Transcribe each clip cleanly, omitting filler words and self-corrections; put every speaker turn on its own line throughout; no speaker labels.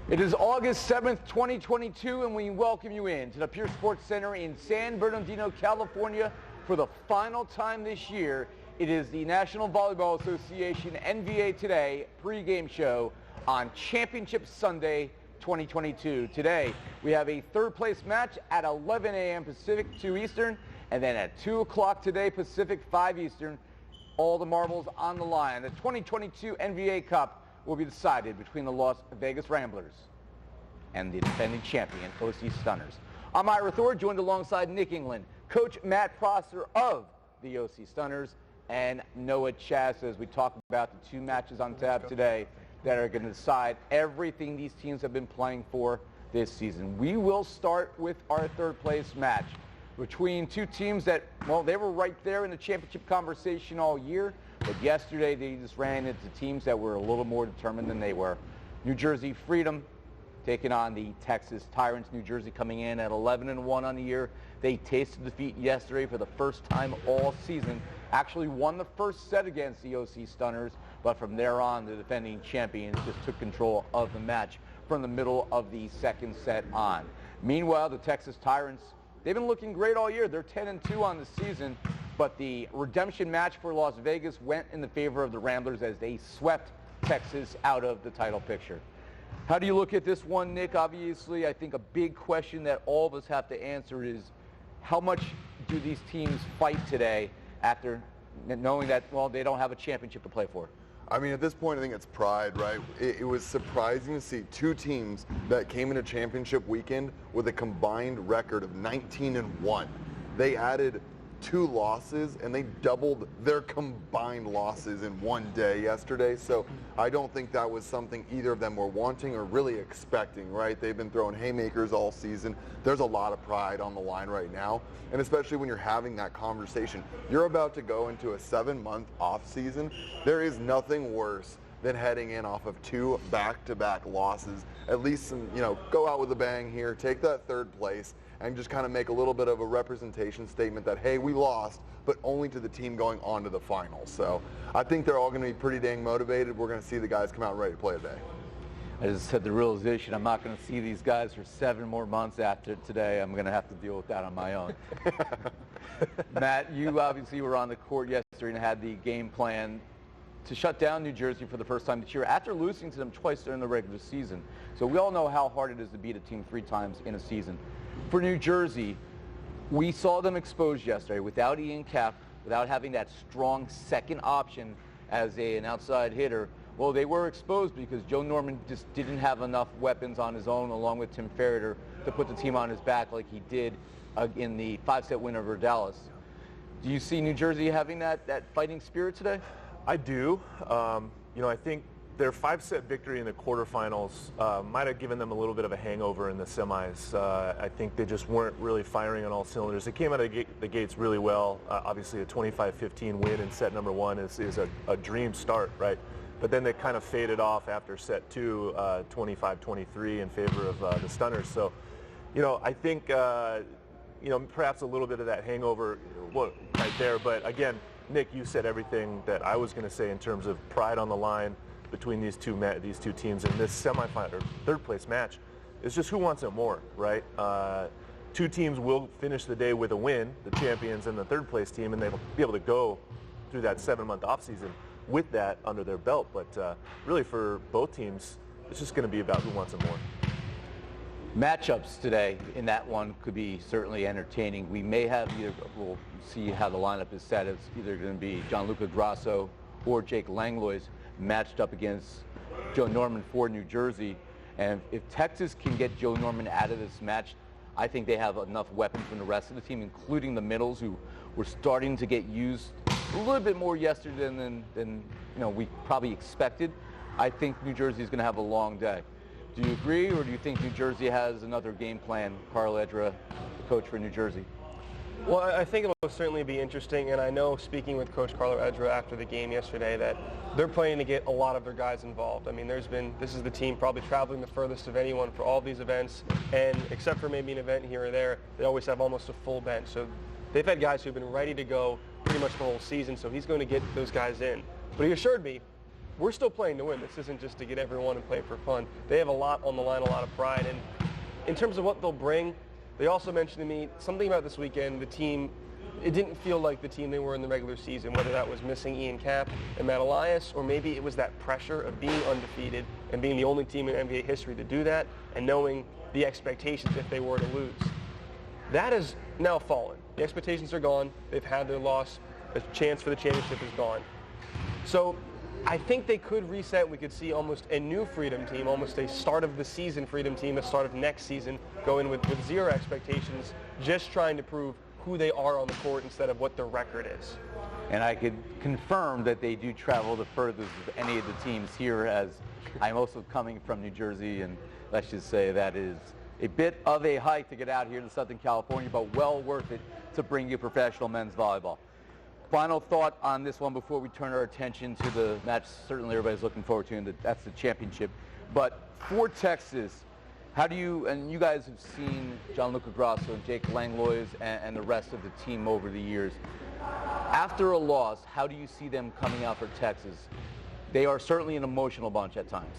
It is August 7th, 2022, and we welcome you in to the Pierce Sports Center in San Bernardino, California for the final time this year. It is the National Volleyball Association NVA Today pregame show on Championship Sunday 2022. Today, we have a third-place match at 11 a.m. Pacific, 2 Eastern, and then at 2 o'clock today Pacific, 5 Eastern, all the marbles on the line. The 2022 NVA Cup will be decided between the Las Vegas Ramblers and the defending champion, OC Stunners. I'm Ira Thor, joined alongside Nick England, Coach Matt Prosser of the OC Stunners, and Noah Chas as we talk about the two matches on tap today that are going to decide everything these teams have been playing for this season. We will start with our third place match between two teams that, well, they were right there in the championship conversation all year, but yesterday they just ran into teams that were a little more determined than they were. New Jersey Freedom taking on the Texas Tyrants. New Jersey coming in at 11-1 on the year. They tasted defeat yesterday for the first time all season. Actually won the first set against the OC Stunners, but from there on, the defending champions just took control of the match from the middle of the second set on. Meanwhile, the Texas Tyrants, they've been looking great all year. They're 10-2 on the season, but the redemption match for Las Vegas went in the favor of the Ramblers as they swept Texas out of the title picture. How do you look at this one, Nick? Obviously, I think a big question that all of us have to answer is how much do these teams fight today after knowing that, well, they don't have a championship to play for?
I mean, at this point, I think it's pride, right? It was surprising to see two teams that came into championship weekend with a combined record of 19-1. They added 2 losses, and they doubled their combined losses in one day yesterday. So I don't think that was something either of them were wanting or really expecting, right? They've been throwing haymakers all season. There's a lot of pride on the line right now, and especially when you're having that conversation. You're about to go into a 7-month off season. There is nothing worse than heading in off of 2 back-to-back losses. At least, go out with a bang here, take that third place, and just kind of make a little bit of a representation statement that, hey, we lost, but only to the team going on to the finals. So I think they're all going to be pretty dang motivated. We're going to see the guys come out ready to play today.
I just had the realization I'm not going to see these guys for 7 more months after today. I'm going to have to deal with that on my own. Matt, you obviously were on the court yesterday and had the game plan to shut down New Jersey for the first time this year after losing to them twice during the regular season. So we all know how hard it is to beat a team 3 times in a season. For New Jersey, we saw them exposed yesterday without Ian Cap, without having that strong second option as an outside hitter. Well, they were exposed because Joe Norman just didn't have enough weapons on his own, along with Tim Ferritter, to put the team on his back like he did in the 5-set win over Dallas. Do you see New Jersey having that fighting spirit today?
I do. I think their 5-set victory in the quarterfinals might have given them a little bit of a hangover in the semis. I think they just weren't really firing on all cylinders. They came out of the gates really well. Obviously, a 25-15 win in set number 1 is a dream start, right? But then they kind of faded off after set 2, 25-23 in favor of the Stunners. So, I think, perhaps a little bit of that hangover right there. But again, Nick, you said everything that I was going to say in terms of pride on the line between these two teams in this semifinal or third place match. It's just who wants it more, right? 2 teams will finish the day with a win, the champions and the third place team, and they'll be able to go through that 7-month off season with that under their belt. But really for both teams, it's just going to be about who wants it more.
Matchups today in that one could be certainly entertaining. We may have we'll see how the lineup is set. It's either going to be Gianluca Grasso or Jake Langlois matched up against Joe Norman for New Jersey. And if Texas can get Joe Norman out of this match, I think they have enough weapons from the rest of the team, including the middles, who were starting to get used a little bit more yesterday than we probably expected. I think New Jersey is going to have a long day. Do you agree, or do you think New Jersey has another game plan? Carl Edra, the coach for New Jersey.
Well, I think it will certainly be interesting, and I know, speaking with Coach Carlo Edra after the game yesterday, that they're planning to get a lot of their guys involved. I mean, this is the team probably traveling the furthest of anyone for all these events, and except for maybe an event here or there, they always have almost a full bench. So they've had guys who've been ready to go pretty much the whole season, so he's going to get those guys in. But he assured me we're still playing to win. This isn't just to get everyone and play for fun. They have a lot on the line, a lot of pride. And in terms of what they'll bring, they also mentioned to me something about this weekend, the team, it didn't feel like the team they were in the regular season, whether that was missing Ian Kapp and Matt Elias, or maybe it was that pressure of being undefeated and being the only team in NBA history to do that, and knowing the expectations if they were to lose. That has now fallen. The expectations are gone. They've had their loss. A chance for the championship is gone. So I think they could reset. We could see almost a new Freedom team, almost a start of the season Freedom team, a start of next season, go in with zero expectations, just trying to prove who they are on the court instead of what their record is.
And I could confirm that they do travel the furthest of any of the teams here, as I'm also coming from New Jersey, and let's just say that is a bit of a hike to get out here to Southern California, but well worth it to bring you professional men's volleyball. Final thought on this one before we turn our attention to the match certainly everybody's looking forward to, and that's the championship. But for Texas, how do you, and you guys have seen Gianluca Grasso and Jake Langlois and the rest of the team over the years. After a loss, how do you see them coming out for Texas? They are certainly an emotional bunch at times.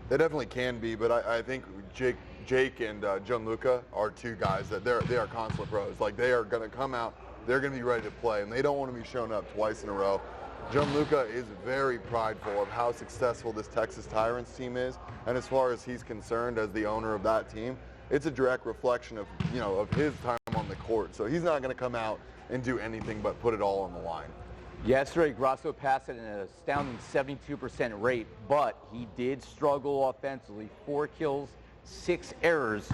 They definitely can be, but I think Jake and Gianluca are two guys that they are consummate pros. Like, they are going to come out, they're going to be ready to play, and they don't want to be shown up twice in a row. Gianluca is very prideful of how successful this Texas Tyrants team is, and as far as he's concerned as the owner of that team, it's a direct reflection of, you know, of his time on the court. So he's not going to come out and do anything but put it all on the line.
Yesterday, Grasso passed at an astounding 72% rate, but he did struggle offensively. 4 kills, 6 errors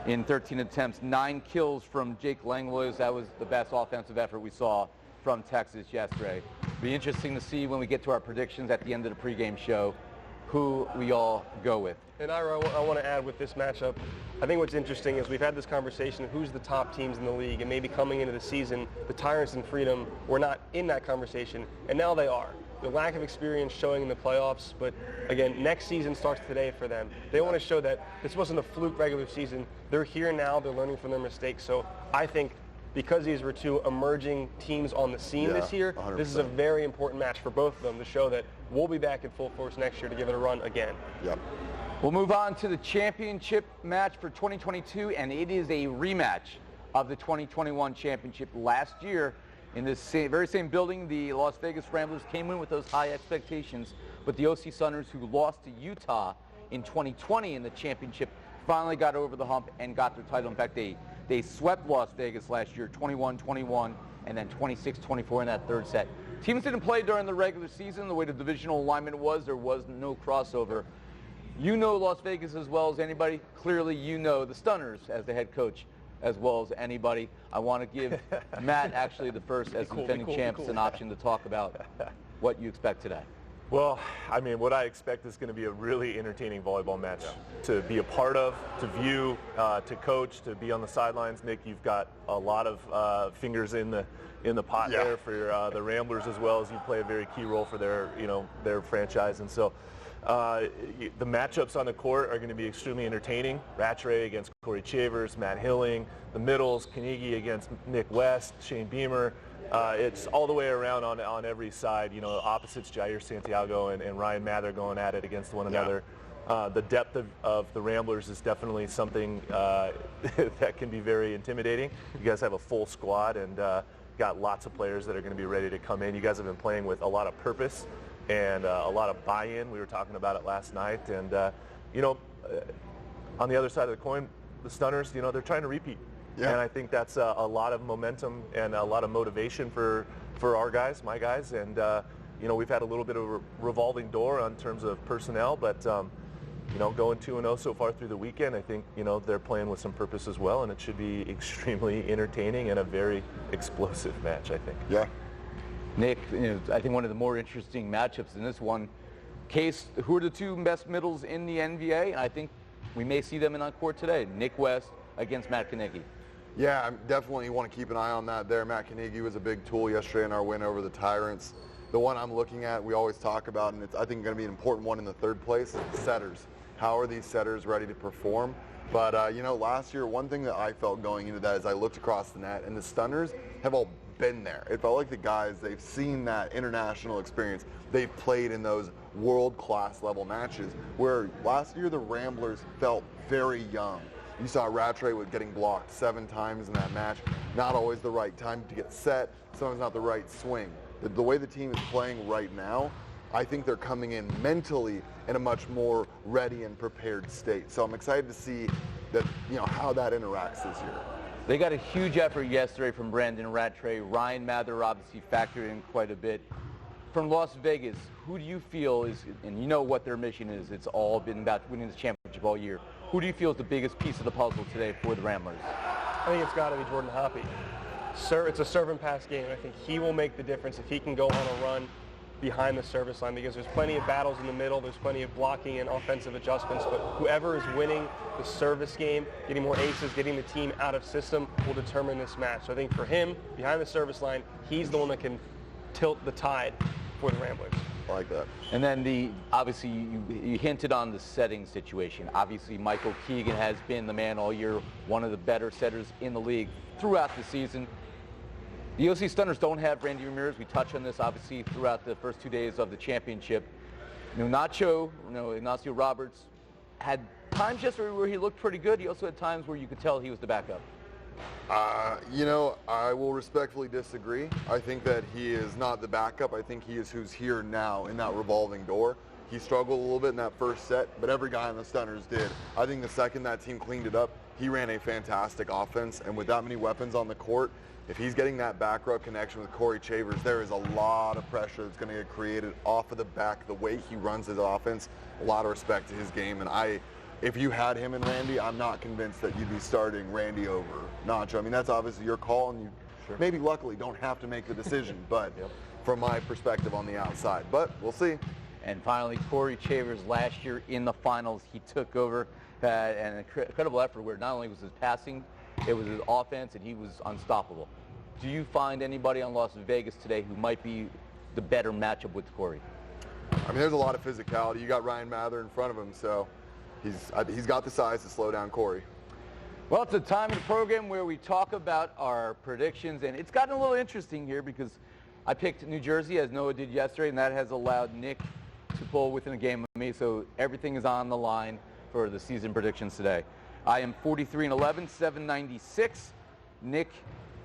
in 13 attempts, 9 kills from Jake Langlois. That was the best offensive effort we saw from Texas yesterday. Be interesting to see when we get to our predictions at the end of the pregame show who we all go with.
And Ira, I want to add with this matchup, I think what's interesting is we've had this conversation of who's the top teams in the league, and maybe coming into the season, the Tyrants and Freedom were not in that conversation, and now they are. The lack of experience showing in the playoffs, but again, next season starts today for them. They want to show that this wasn't a fluke regular season. They're here now, they're learning from their mistakes, so I think because these were two emerging teams on the scene this year,
100%.
This is a very important match for both of them to show that we'll be back in full force next year to give it a run again.
Yep.
We'll move on to the championship match for 2022, and it is a rematch of the 2021 championship. Last year, in this very same building, the Las Vegas Ramblers came in with those high expectations, but the OC Sounders, who lost to Utah in 2020 in the championship, finally got over the hump and got their title. In fact, they swept Las Vegas last year, 21-21, and then 26-24 in that third set. Teams didn't play during the regular season. The way the divisional alignment was, there was no crossover. You know Las Vegas as well as anybody. Clearly, you know the Stunners as the head coach as well as anybody. I want to give Matt, actually the first, as defending champs, an option to talk about what you expect today.
Well, I mean, what I expect is going to be a really entertaining volleyball match to be a part of, to view, to coach, to be on the sidelines. Nick, you've got a lot of fingers in the pot there for the Ramblers, as well as you play a very key role for their franchise. And so the matchups on the court are going to be extremely entertaining. Rattray against Corey Chavers, Matt Hilling, the middles, Kanigi against Nick West, Shane Beamer. It's all the way around on every side. You know, opposites Jair Santiago and Ryan Mather going at it against one another. The depth of the Ramblers is definitely something that can be very intimidating. You guys have a full squad and got lots of players that are going to be ready to come in. You guys have been playing with a lot of purpose and a lot of buy-in. We were talking about it last night. And, on the other side of the coin, the Stunners, they're trying to repeat. Yeah. And I think that's a lot of momentum and a lot of motivation for our guys, my guys. And, we've had a little bit of a revolving door in terms of personnel, but, going 2-0 so far through the weekend, I think, they're playing with some purpose as well, and it should be extremely entertaining and a very explosive match, I think.
Yeah.
Nick, I think one of the more interesting matchups in this one case, who are the two best middles in the NVA? And I think we may see them in on court today. Nick West against Matt Kanigi.
Yeah, I definitely want to keep an eye on that there. Matt Kanigi was a big tool yesterday in our win over the Tyrants. The one I'm looking at, we always talk about, and it's, I think, going to be an important one in the third place, is setters. How are these setters ready to perform? But, last year, one thing that I felt going into that is I looked across the net, and the Stunners have all been there. It felt like the guys, they've seen that international experience. They've played in those world-class level matches, where last year the Ramblers felt very young. You saw Rattray with getting blocked 7 times in that match. Not always the right time to get set, sometimes not the right swing. The way the team is playing right now, I think they're coming in mentally in a much more ready and prepared state. So I'm excited to see that, how that interacts this year.
They got a huge effort yesterday from Brandon Rattray. Ryan Mather obviously factored in quite a bit. From Las Vegas, who do you feel is, and you know what their mission is, it's all been about winning this championship all year. Who do you feel is the biggest piece of the puzzle today for the Ramblers?
I think it's got to be Jordan Hoppe. It's a serve and pass game. I think he will make the difference if he can go on a run behind the service line, because there's plenty of battles in the middle, there's plenty of blocking and offensive adjustments, but whoever is winning the service game, getting more aces, getting the team out of system will determine this match. So I think for him, behind the service line, he's the one that can tilt the tide for the Ramblers.
I like that.
And then obviously you hinted on the setting situation. Obviously Michael Keegan has been the man all year, one of the better setters in the league throughout the season. The OC Stunners don't have Randy Ramirez. We touched on this obviously throughout the first 2 days of the championship. Ignacio Roberts had times yesterday where he looked pretty good. He also had times where you could tell he was the backup.
I will respectfully disagree. I think that he is not the backup. I think he is who's here now in that revolving door. He struggled a little bit in that first set, but every guy on the Stunners did. I think the second that team cleaned it up, he ran a fantastic offense, and with that many weapons on the court, if he's getting that back row connection with Corey Chavers, there is a lot of pressure that's going to get created off of the back, the way he runs his offense. A lot of respect to his game, and if you had him and Randy, I'm not convinced that you'd be starting Randy over Nacho. I mean, that's obviously your call, and you maybe luckily don't have to make the decision, but from my perspective on the outside. But we'll see.
And finally, Corey Chavers last year in the finals, he took over, had an incredible effort where not only was his passing, it was his offense, and he was unstoppable. Do you find anybody on Las Vegas today who might be the better matchup with Corey?
I mean, there's a lot of physicality. You got Ryan Mather in front of him, so he's got the size to slow down Corey.
Well, it's a time in the program where we talk about our predictions, and it's gotten a little interesting here because I picked New Jersey, as Noah did yesterday, and that has allowed Nick to pull within a game of me, so everything is on the line for the season predictions today. I am 43-11, 796. Nick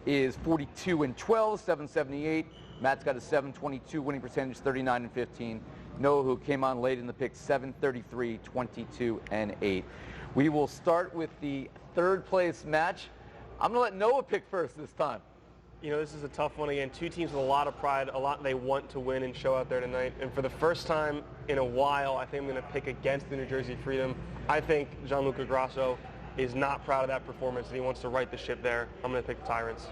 is 42-12, 778. Matt's got a 722 winning percentage, 39-15. Noah, who came on late in the pick, 733, 22-8. We will start with the third place match. I'm going to let Noah pick first this time.
This is a tough one again. Two teams with a lot of pride, a lot they want to win and show out there tonight. And for the first time in a while, I think I'm going to pick against the New Jersey Freedom. I think Gianluca Grasso is not proud of that performance, and he wants to right the ship there. I'm going to pick the Tyrants.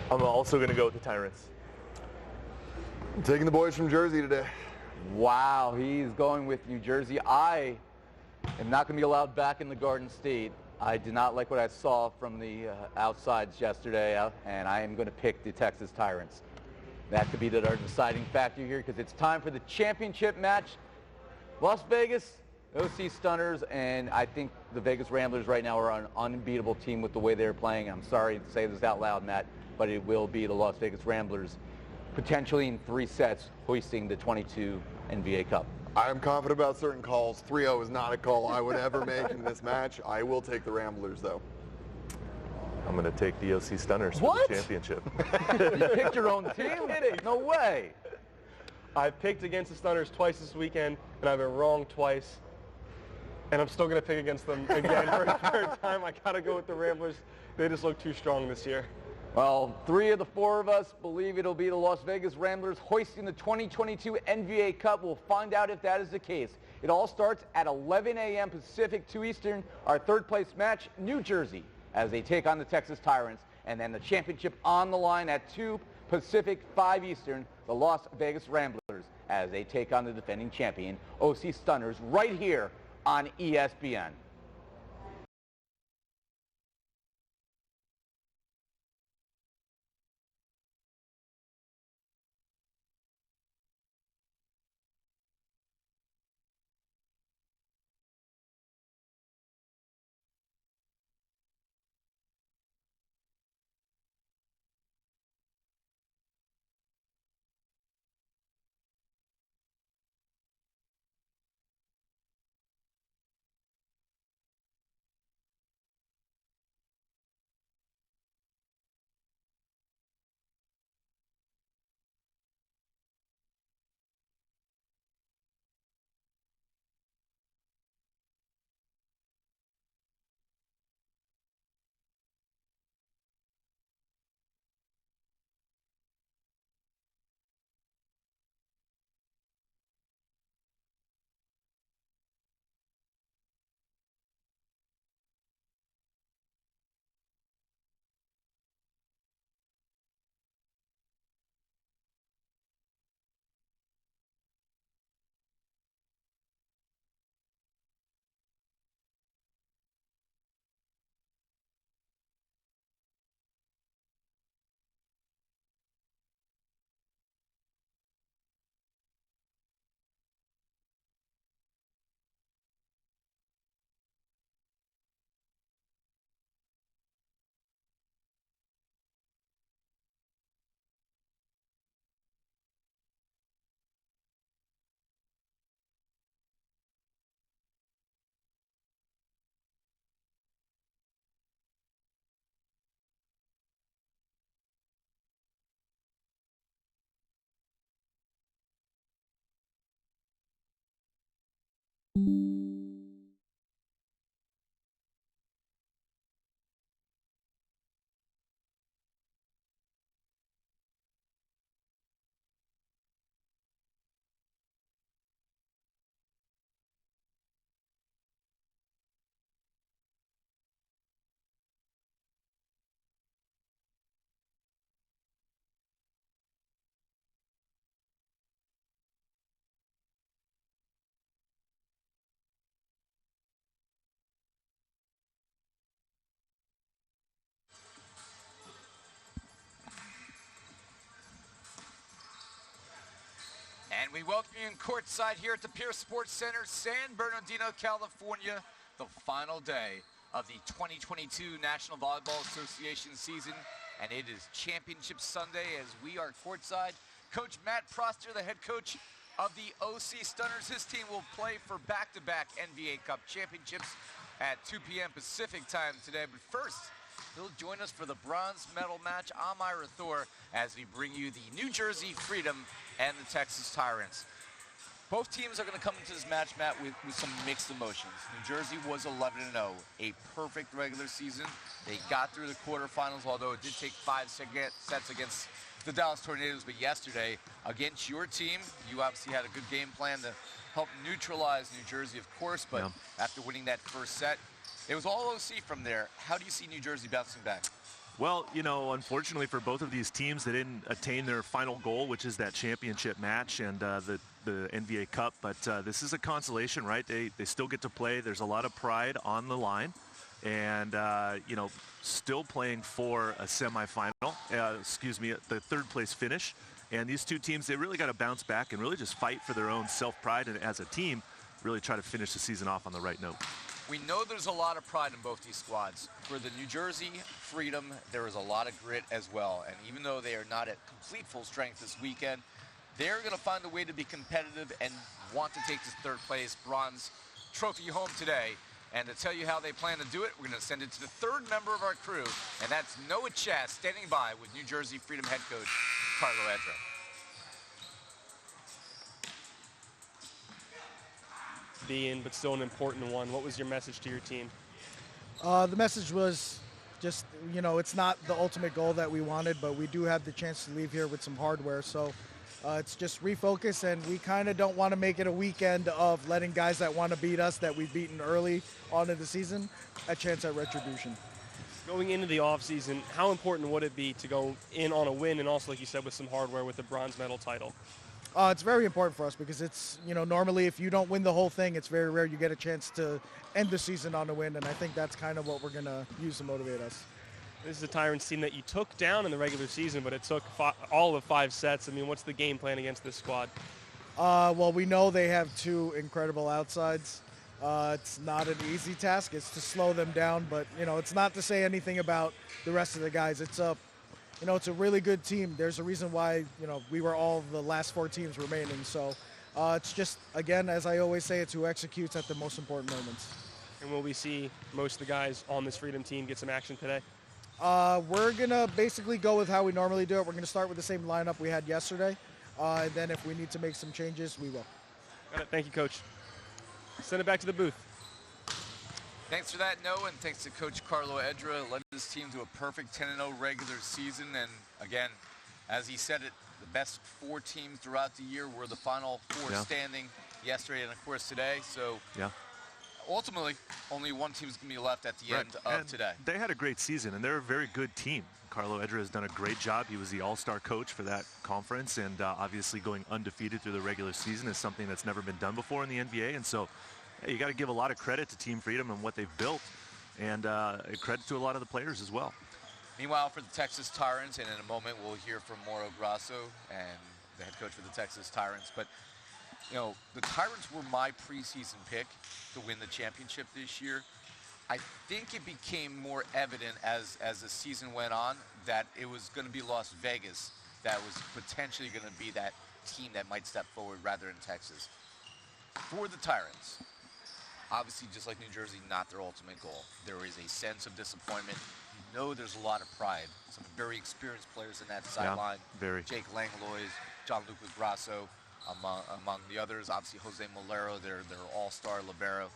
I'm also going to go with the Tyrants.
I'm taking the boys from Jersey today.
Wow, he's going with New Jersey. I am not going to be allowed back in the Garden State. I did not like what I saw from the outsides yesterday, and I am going to pick the Texas Tyrants. That could be our deciding factor here because it's time for the championship match. Las Vegas, OC Stunners, and I think the Vegas Ramblers right now are an unbeatable team with the way they're playing. I'm sorry to say this out loud, Matt, but it will be the Las Vegas Ramblers, potentially in 3 sets, hoisting the 22 NVA Cup.
I am confident about certain calls. 3-0 is not a call I would ever make in this match. I will take the Ramblers, though.
I'm going to take the OC Stunners for the championship.
You picked your own team? No way.
I've picked against the Stunners twice this weekend, and I've been wrong twice. And I'm still going to pick against them again for a third time. I got to go with the Ramblers. They just look too strong this year.
Well, 3 of the 4 of us believe it'll be the Las Vegas Ramblers hoisting the 2022 NVA Cup. We'll find out if that is the case. It all starts at 11 a.m. Pacific, 2 Eastern. Our third place match, New Jersey, as they take on the Texas Tyrants. And then the championship on the line at 2 Pacific, 5 Eastern, the Las Vegas Ramblers, as they take on the defending champion, OC Stunners, right here on ESPN. We welcome you in courtside here at the Pierce Sports Center, San Bernardino, California, the final day of the 2022 National Volleyball Association season, and it is Championship Sunday as we are courtside. Coach Matt Proster, the head coach of the OC Stunners, his team will play for back-to-back NVA Cup championships at 2 p.m. Pacific time today. But first, he'll join us for the bronze medal match, Amira Thor, as we bring you the New Jersey Freedom and the Texas Tyrants. Both teams are going to come into this match, Matt, with some mixed emotions. New Jersey was 11-0, a perfect regular season. They got through the quarterfinals, although it did take 5 sets against the Dallas Tornadoes. But yesterday, against your team, you obviously had a good game plan to help neutralize New Jersey, of course. But after winning that first set, it was all OC from there. How do you see New Jersey bouncing back?
Well, you know, unfortunately for both of these teams, they didn't attain their final goal, which is that championship match and the NVA Cup. But this is a consolation, right? They still get to play. There's a lot of pride on the line. And, you know, still playing for a semifinal, the third place finish. And these two teams, they really got to bounce back and really just fight for their own self-pride and as a team, really try to finish the season off on the right note.
We know there's a lot of pride in both these squads. For the New Jersey Freedom, there is a lot of grit as well. And even though they are not at complete full strength this weekend, they're going to find a way to be competitive and want to take this third place bronze trophy home today. And to tell you how they plan to do it, we're going to send it to the third member of our crew, and that's Noah Chast, standing by with New Jersey Freedom head coach Carlo Edra.
But still an important one. What was your message to your team?
The message was just, you know, it's not the ultimate goal that we wanted, but we do have the chance to leave here with some hardware. So it's just refocus, and we kind of don't want to make it a weekend of letting guys that want to beat us, that we've beaten early on in the season, a chance at retribution.
Going into the offseason, how important would it be to go in on a win and also, like you said, with some hardware with the bronze medal title?
It's very important for us because it's, you know, normally if you don't win the whole thing, it's very rare you get a chance to end the season on a win, and I think that's kind of what we're going to use to motivate us.
This is a Tyrants team that you took down in the regular season, but it took all of 5 sets. I mean, what's the game plan against this squad?
Well, we know they have 2 incredible outsides. It's not an easy task. It's to slow them down, but, you know, it's not to say anything about the rest of the guys. It's a really good team. There's a reason why, you know, we were all the last 4 teams remaining. So it's just, again, as I always say, it's who executes at the most important moments.
And will we see most of the guys on this Freedom team get some action today?
We're going to basically go with how we normally do it. We're going to start with the same lineup we had yesterday. And then if we need to make some changes, we will.
Got it. Thank you, Coach. Send it back to the booth.
Thanks for that, Noah, and thanks to Coach Carlo Edra, led his team to a perfect 10-0 regular season. And again, as he said it, the best 4 teams throughout the year were the final 4 standing yesterday and, of course, today. So ultimately, only one team's going to be left at the end of today.
They had a great season, and they're a very good team. Carlo Edra has done a great job. He was the all-star coach for that conference, and obviously going undefeated through the regular season is something that's never been done before in the NBA. And so you got to give a lot of credit to Team Freedom and what they've built, and credit to a lot of the players as well.
Meanwhile, for the Texas Tyrants, and in a moment we'll hear from Mauro Grasso and the head coach for the Texas Tyrants. But, you know, the Tyrants were my preseason pick to win the championship this year. I think it became more evident as the season went on that it was going to be Las Vegas that was potentially going to be that team that might step forward rather than Texas. For the Tyrants, obviously, just like New Jersey, not their ultimate goal. There is a sense of disappointment. You know there's a lot of pride. Some very experienced players in that sideline.
Very.
Jake Langlois, Gianluca Grasso, among the others. Obviously, Jose Molero, their all-star libero.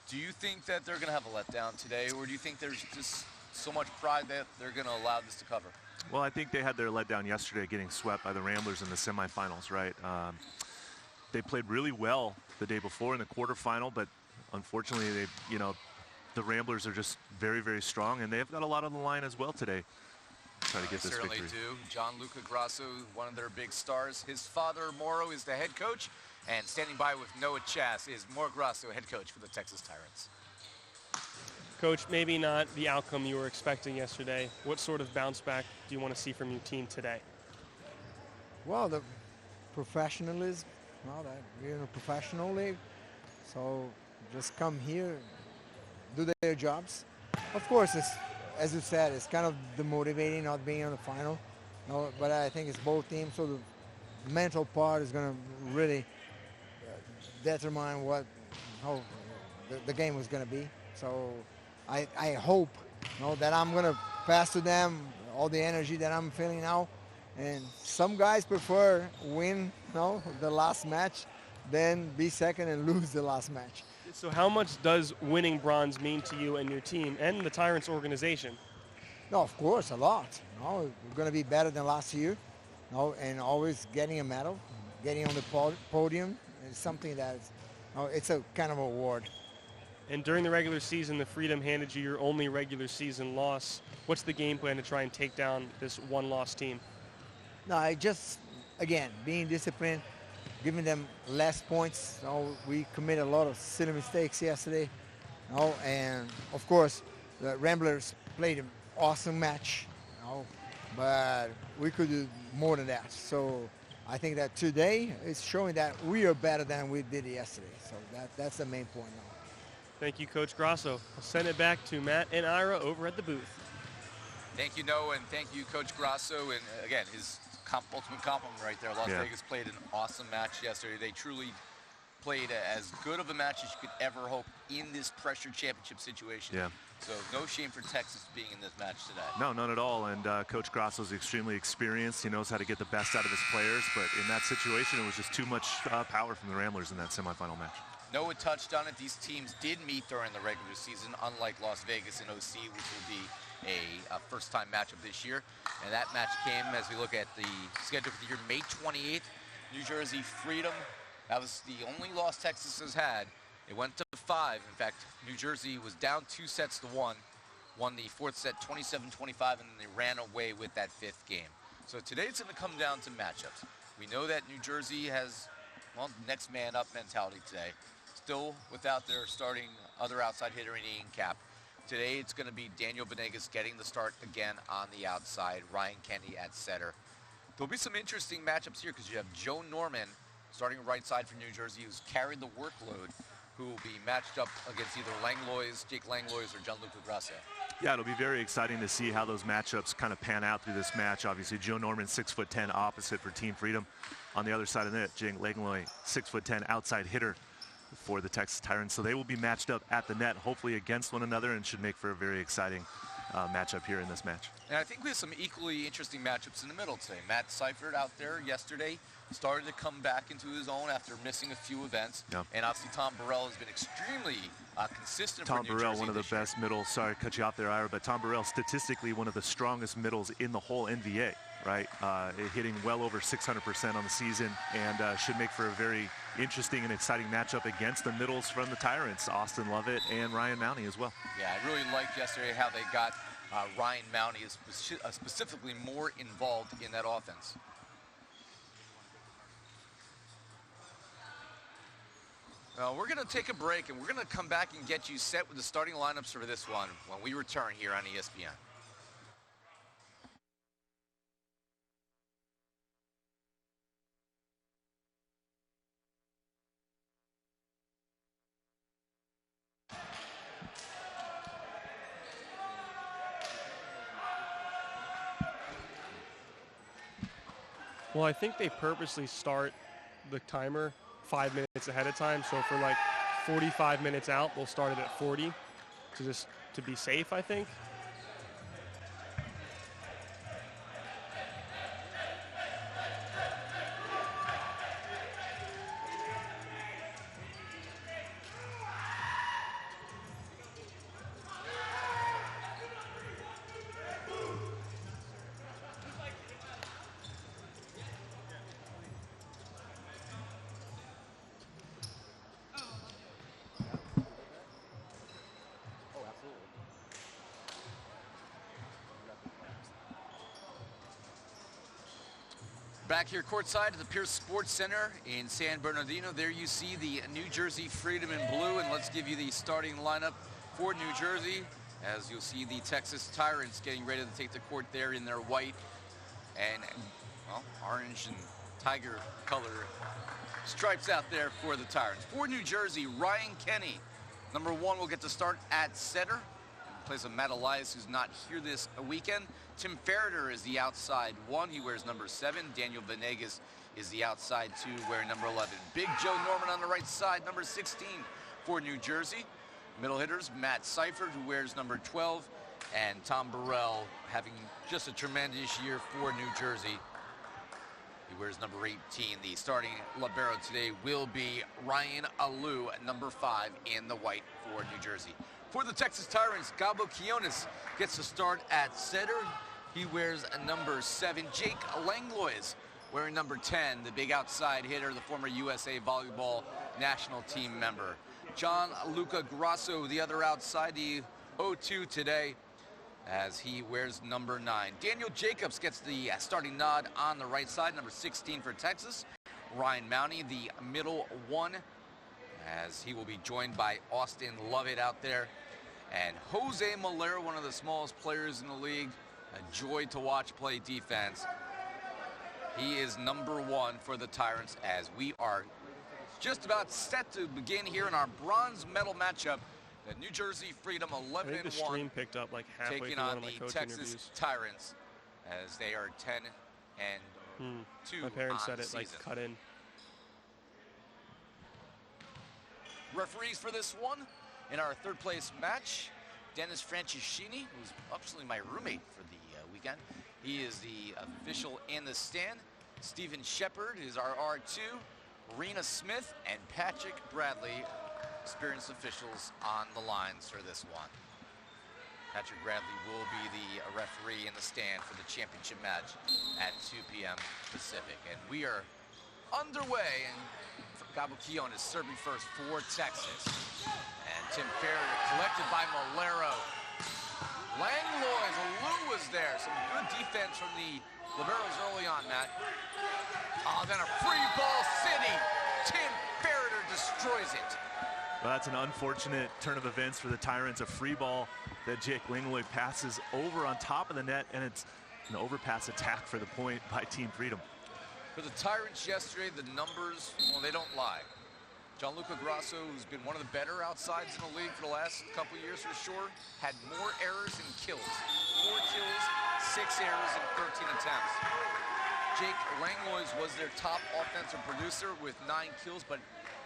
Do you think that they're going to have a letdown today, or do you think there's just so much pride that they're going to allow this to cover?
Well, I think they had their letdown yesterday getting swept by the Ramblers in the semifinals, right? They played really well the day before in the quarterfinal, but unfortunately, the Ramblers are just very, very strong, and they've got a lot on the line as well today. Try to get this victory.
Certainly do. Gianluca Grasso, one of their big stars. His father, Mauro, is the head coach, and standing by with Noah Chast is Mauro Grasso, head coach for the Texas Tyrants.
Coach, maybe not the outcome you were expecting yesterday. What sort of bounce back do you want to see from your team today?
Well, the professionalism Well, that we're in a professional league, so just come here, do their jobs. Of course, it's, as you said, it's kind of demotivating not being in the final. No, but I think it's both teams, so the mental part is going to really determine how the game was going to be. So I hope, that I'm going to pass to them all the energy that I'm feeling now. And some guys prefer win, the last match, than be second and lose the last match.
So how much does winning bronze mean to you and your team and the Tyrants organization?
No, of course, a lot. We're going to be better than last year, and always getting a medal, getting on the podium is something that it's a kind of award.
And during the regular season, the Freedom handed you your only regular season loss. What's the game plan to try and take down this one-loss team?
No, I just, again, being disciplined, giving them less points. We committed a lot of silly mistakes yesterday. And, of course, the Ramblers played an awesome match, but we could do more than that. So I think that today it's showing that we are better than we did yesterday. So that's the main point now.
Thank you, Coach Grasso. I'll send it back to Matt and Ira over at the booth.
Thank you, Noah, and thank you, Coach Grasso. And again, his ultimate compliment right there. Las Vegas played an awesome match yesterday. They truly played as good of a match as you could ever hope in this pressure championship situation.
Yeah.
So no shame for Texas being in this match today.
No, none at all. And Coach Grasso is extremely experienced. He knows how to get the best out of his players. But in that situation, it was just too much power from the Ramblers in that semifinal match.
Noah touched on it. These teams did meet during the regular season, unlike Las Vegas and OC, which will be a first-time matchup this year. And that match came, as we look at the schedule for the year, May 28th, New Jersey Freedom. That was the only loss Texas has had. It went to 5. In fact, New Jersey was down 2-1, won the 4th set 27-25, and then they ran away with that 5th game. So today it's going to come down to matchups. We know that New Jersey has, well, next man up mentality today. Still without their starting other outside hitter in Ian Cap. Today it's going to be Daniel Venegas getting the start again on the outside, Ryan Kenny at center. There'll be some interesting matchups here because you have Joe Norman starting right side for New Jersey, who's carried the workload, who will be matched up against either Langlois, Jake Langlois, or Gianluca Grasso. Yeah,
it'll be very exciting to see how those matchups kind of pan out through this match. Obviously, Joe Norman, 6'10", opposite for Team Freedom. On the other side of the net, Jake Langlois, 6'10", outside hitter for the Texas Tyrants. So they will be matched up at the net, hopefully against one another, and should make for a very exciting matchup here in this match.
And I think we have some equally interesting matchups in the middle today. Matt Seifert out there yesterday started to come back into his own after missing a few events.
Yep.
And obviously Tom Burrell has been extremely consistent
Tom
for New
Burrell,
Jersey
one of the best middles. Sorry to cut you off there, Ira, but Tom Burrell, statistically one of the strongest middles in the whole NVA, right? Hitting well over 600% on the season, and should make for a very interesting and exciting matchup against the middles from the Tyrants, Austin Lovett and Ryan Mounty as well.
Yeah, I really liked yesterday how they got Ryan Mounty specifically more involved in that offense. We're going to take a break, and we're going to come back and get you set with the starting lineups for this one when we return here on ESPN.
Well, I think they purposely start the timer 5 minutes ahead of time. So for like 45 minutes out, they'll start it at 40 to be safe, I think.
Back here courtside at the Pierce Sports Center in San Bernardino. There you see the New Jersey Freedom in blue, and let's give you the starting lineup for New Jersey. As you'll see the Texas Tyrants getting ready to take the court there in their white and, well, orange and tiger color stripes out there for the Tyrants. For New Jersey, Ryan Kenny, number 1, will get to start at center. Plays with Matt Elias, who's not here this weekend. Tim Ferreter is the outside 1. He wears number 7. Daniel Venegas is the outside 2, wearing number 11. Big Joe Norman on the right side, number 16 for New Jersey. Middle hitters, Matt Seifert, who wears number 12, and Tom Burrell having just a tremendous year for New Jersey. He wears number 18. The starting libero today will be Ryan Alou, number 5 in the white for New Jersey. For the Texas Tyrants, Gabo Quiones gets to start at center. He wears a number 7. Jake Langlois wearing number 10, the big outside hitter, the former USA Volleyball national team member. Gianluca Grasso, the other outside, the 0-2 today, as he wears number 9. Daniel Jacobs gets the starting nod on the right side, number 16 for Texas. Ryan Mounty, the middle 1, as he will be joined by Austin Lovett out there. And Jose Malera, one of the smallest players in the league, a joy to watch play defense. He is number 1 for the Tyrants, as we are just about set to begin here in our bronze medal matchup. The New Jersey Freedom 11-1
I think the stream picked up like halfway
taking
through
on
one of my
the
coach
Texas
interviews.
Tyrants, as they are 10-2
My parents said
on
it
the
like
season.
cut in.
Referees for this one in our third place match, Dennis Franciscini, who's actually my roommate for the weekend. He is the official in the stand. Stephen Shepard is our R2. Rena Smith and Patrick Bradley, experienced officials on the lines for this one. Patrick Bradley will be the referee in the stand for the championship match at 2 p.m. Pacific. And we are underway, and Gabo Quiones is serving first for Texas. And Tim Ferrier collected by Malero. Langlois, Alou was there. Some good defense from the liberos early on, Matt. Oh, then a free ball city. Tim Ferrier destroys it.
Well, that's an unfortunate turn of events for the Tyrants. A free ball that Jake Langlois passes over on top of the net, and it's an overpass attack for the point by Team Freedom.
For the Tyrants yesterday, the numbers, well, they don't lie. Gianluca Grasso, who's been one of the better outsides in the league for the last couple of years for sure, had more errors than kills. 4 kills, 6 errors, and 13 attempts. Jake Langlois was their top offensive producer with 9 kills, but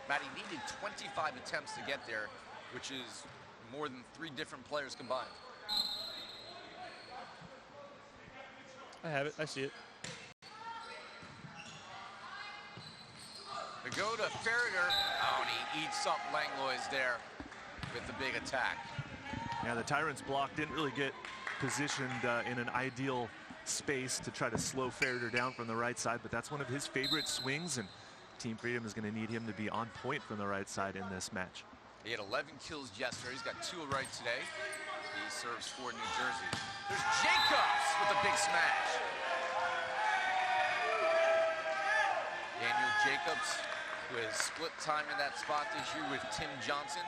Matt, he needed 25 attempts to get there, which is more than 3 different players combined.
I have it. I see it.
They go to Ferrier. Oh, and he eats up Langlois there with the big attack.
Yeah, the Tyrants block didn't really get positioned in an ideal space to try to slow Ferrier down from the right side, but that's one of his favorite swings, and Team Freedom is going to need him to be on point from the right side in this match.
He had 11 kills yesterday. He's got 2 right today. He serves for New Jersey. There's Jacobs with a big smash. Daniel Jacobs, who has split time in that spot this year with Tim Johnson.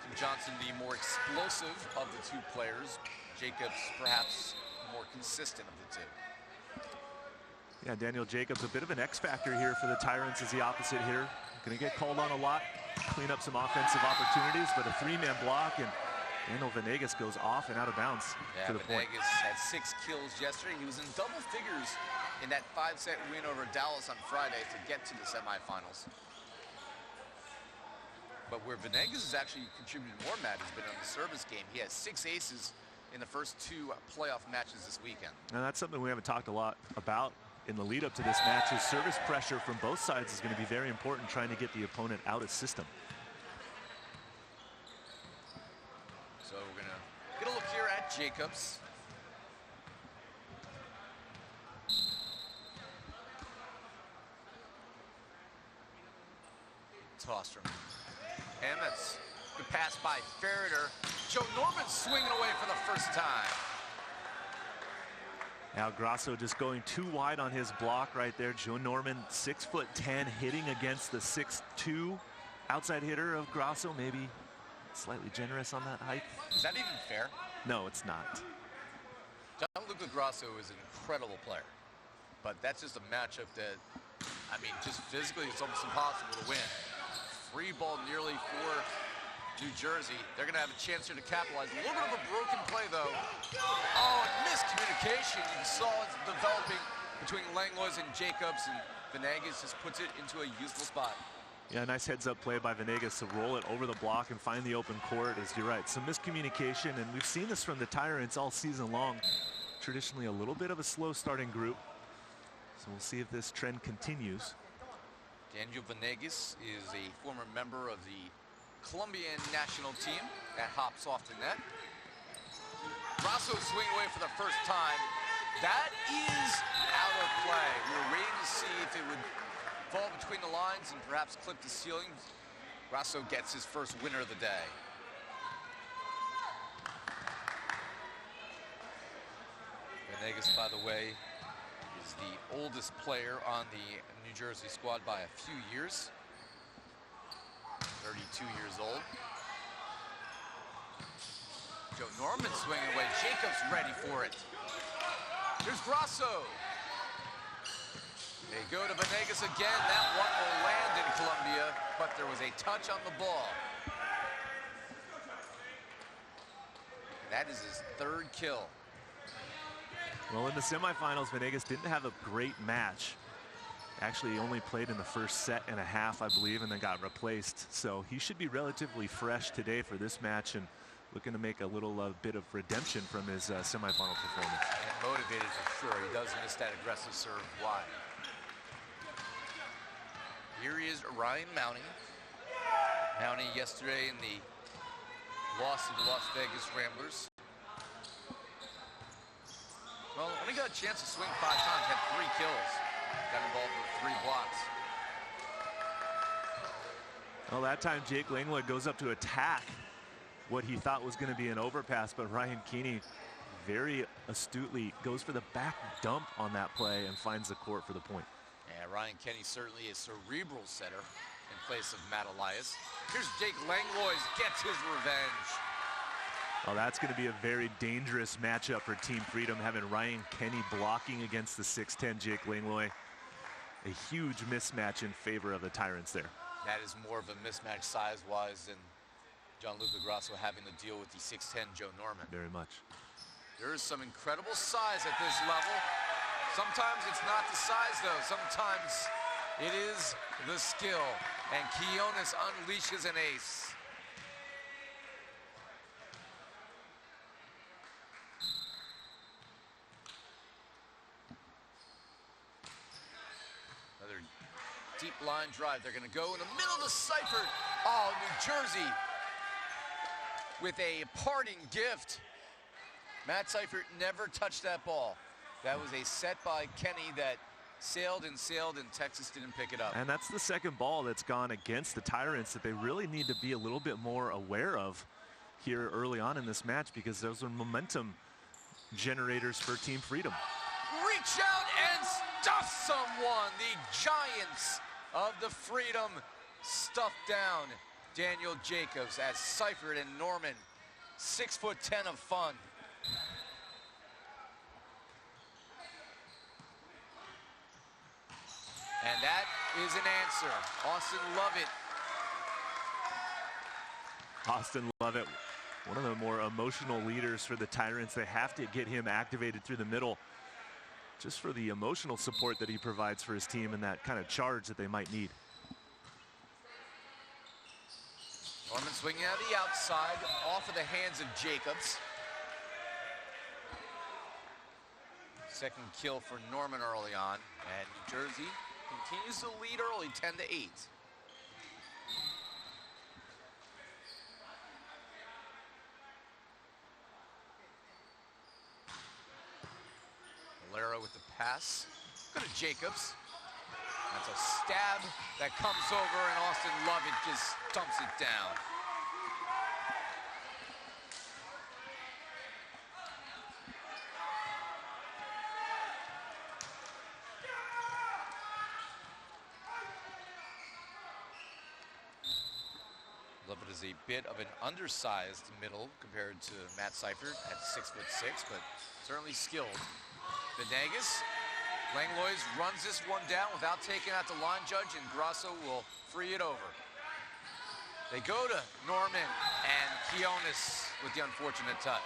Tim Johnson, the more explosive of the 2 players. Jacobs, perhaps more consistent of the 2.
Yeah, Daniel Jacobs, a bit of an X factor here for the Tyrants as the opposite hitter. Going to get called on a lot, clean up some offensive opportunities, but a 3-man block, and Daniel Venegas goes off and out of bounds to the point.
Venegas had 6 kills yesterday. He was in double figures in that 5-set win over Dallas on Friday to get to the semifinals. But where Venegas has actually contributed more, Matt, has been on the service game. He has 6 aces in the first 2 playoff matches this weekend.
And that's something we haven't talked a lot about in the lead up to this match. Is service pressure from both sides is going to be very important, trying to get the opponent out of system.
So we're going to get a look here at Jacobs. Tostrom. And that's good pass by Ferrier. Joe Norman swinging away for the first time.
Now Grasso just going too wide on his block right there. Joe Norman, 6'10", hitting against the 6'2" outside hitter of Grasso. Maybe slightly generous on that height.
Is that even fair?
No, it's not.
Gianluca Grasso is an incredible player, but that's just a matchup that I mean, just physically, it's almost impossible to win. Free ball nearly for New Jersey. They're going to have a chance here to capitalize. A little bit of a broken play, though. Oh, miscommunication. You saw it developing between Langlois and Jacobs, and Venegas just puts it into a useful spot.
Yeah, nice heads-up play by Venegas to roll it over the block and find the open court. As you're right, some miscommunication, and we've seen this from the Tyrants all season long. Traditionally a little bit of a slow starting group. So we'll see if this trend continues.
Daniel Venegas is a former member of the Colombian national team that hops off the net. Grasso swing away for the first time. That is out of play. We were waiting to see if it would fall between the lines and perhaps clip the ceiling. Grasso gets his first winner of the day. Venegas, by the way, is the oldest player on the New Jersey squad by a few years. 32 years old. Joe Norman swinging away. Jacobs ready for it. Here's Grasso. They go to Venegas again. That one will land in Columbia, but there was a touch on the ball. That is his third kill.
Well, in the semifinals, Venegas didn't have a great match. Actually, he only played in the first set and a half, I believe, and then got replaced. So he should be relatively fresh today for this match and looking to make a little bit of redemption from his semifinal performance.
And motivated for sure. He does miss that aggressive serve wide. Here is Ryan Mounty. Mounty yesterday in the loss to the Las Vegas Ramblers. Well, only got a chance to swing 5 times, had 3 kills. Got involved with 3 blocks.
Well, that time Jake Langlois goes up to attack what he thought was going to be an overpass, but Ryan Keeney very astutely goes for the back dump on that play and finds the court for the point.
Yeah, Ryan Kenny certainly a cerebral setter in place of Matt Elias. Here's Jake Langlois, gets his revenge.
Oh, that's going to be a very dangerous matchup for Team Freedom, having Ryan Kenny blocking against the 6'10" Jake Langlois. A huge mismatch in favor of the Tyrants there.
That is more of a mismatch size-wise than Gianluca Grasso having to deal with the 6'10" Joe Norman.
Very much.
There is some incredible size at this level. Sometimes it's not the size, though. Sometimes it is the skill. And Quiones unleashes an ace. Another deep line drive. They're going to go in the middle of the Seifert. Oh, New Jersey with a parting gift. Matt Seifert never touched that ball. That was a set by Kenny that sailed, and Texas didn't pick it up.
And that's the second ball that's gone against the Tyrants that they really need to be a little bit more aware of here early on in this match, because those are momentum generators for Team Freedom.
Reach out and stuff someone. The Giants of the Freedom stuffed down Daniel Jacobs as Seifert and Norman. 6'10" of fun. And that is an answer. Austin Lovett.
Austin Lovett, one of the more emotional leaders for the Tyrants. They have to get him activated through the middle just for the emotional support that he provides for his team and that kind of charge that they might need.
Norman swinging out of the outside, off of the hands of Jacobs. Second kill for Norman early on, and New Jersey continues to lead early, 10-8. Valero with the pass. Go to Jacobs. That's a stab that comes over, and Austin Lovett just dumps it down. Lovett is a bit of an undersized middle compared to Matt Seifert at 6'6", but certainly skilled. Venegas Langlois runs this one down without taking out the line judge, and Grasso will free it over. They go to Norman, and Kionis with the unfortunate touch.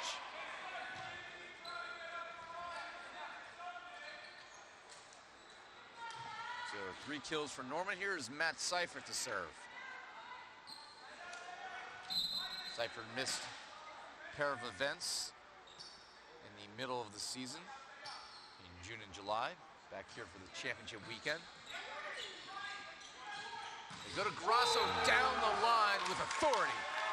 So 3 kills for Norman. Here is Matt Seifert to serve. Seifert missed a pair of events in the middle of the season in June and July. Back here for the championship weekend. They go to Grasso down the line with authority.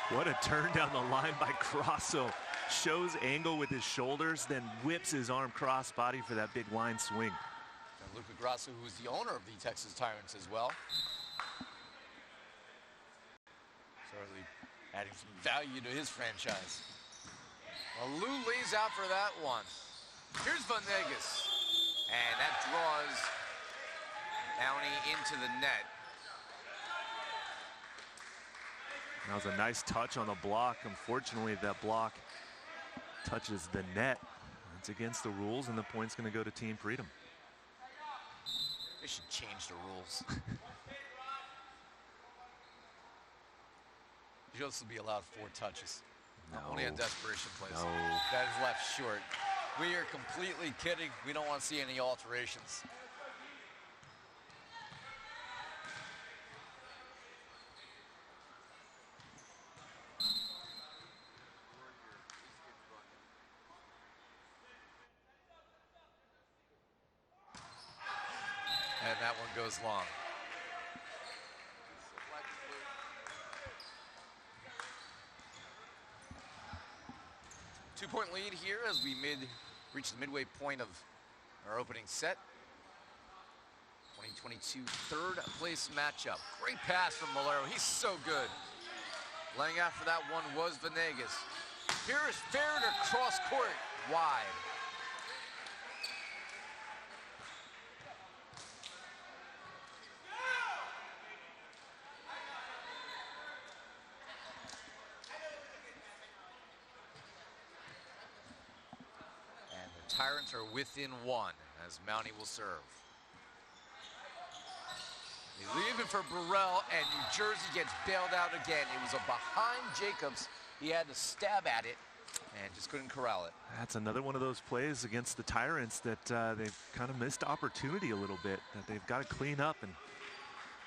What a turn down the line by Grasso. Shows angle with his shoulders, then whips his arm cross-body for that big line swing.
And Luca Grasso, who is the owner of the Texas Tyrants as well. Certainly adding some value to his franchise. Well, Lou lays out for that one. Here's Venegas. And that draws Downey into the net.
That was a nice touch on the block. Unfortunately, that block touches the net. It's against the rules, and the point's going to go to Team Freedom.
They should change the rules. You should also be allowed 4 touches.
No.
Only on desperation plays.
No.
That is left short. We are completely kidding. We don't want to see any alterations. And that one goes long. Two-point lead here as we reach the midway point of our opening set. 2022 third place matchup. Great pass from Malero. He's so good. Laying out for that one was Venegas. Here is Ferreter cross court wide. Tyrants are within 1 as Mountie will serve. They leave it for Burrell, and New Jersey gets bailed out again. It was a behind Jacobs. He had to stab at it and just couldn't corral it.
That's another one of those plays against the Tyrants that they've kind of missed opportunity a little bit, that they've got to clean up and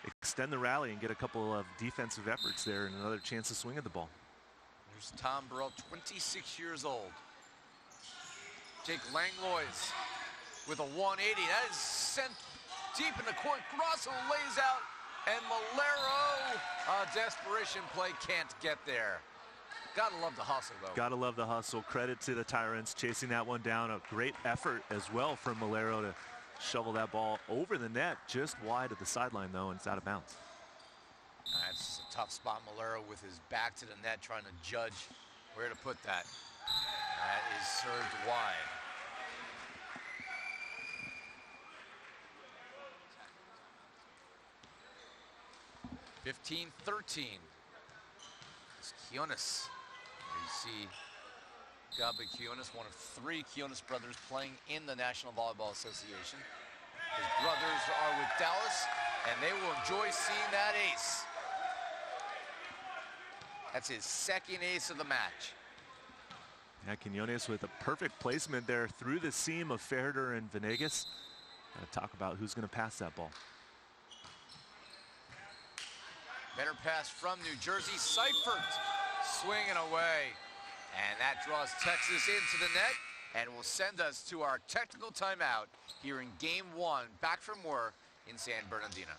extend the rally and get a couple of defensive efforts there and another chance to swing at the ball.
There's Tom Burrell, 26 years old. Jake Langlois with a 180. That is sent deep in the court. Grasso lays out, and Malero, a desperation play, can't get there. Gotta love the hustle, though.
Gotta love the hustle. Credit to the Tyrants chasing that one down. A great effort as well from Malero to shovel that ball over the net, just wide of the sideline, though, and it's out of bounds.
That's a tough spot. Malero with his back to the net, trying to judge where to put that. That is served wide. (15-13). It's Kionis. You see Gabi Kionis, one of 3 Kionis brothers playing in the National Volleyball Association. His brothers are with Dallas, and they will enjoy seeing that ace. That's his 2nd ace of the match.
Yeah, Quinones with a perfect placement there through the seam of Ferreter and Venegas. Gotta talk about who's going to pass that ball.
Better pass from New Jersey. Seifert swinging away. And that draws Texas into the net and will send us to our technical timeout here in Game 1, back for more in San Bernardino.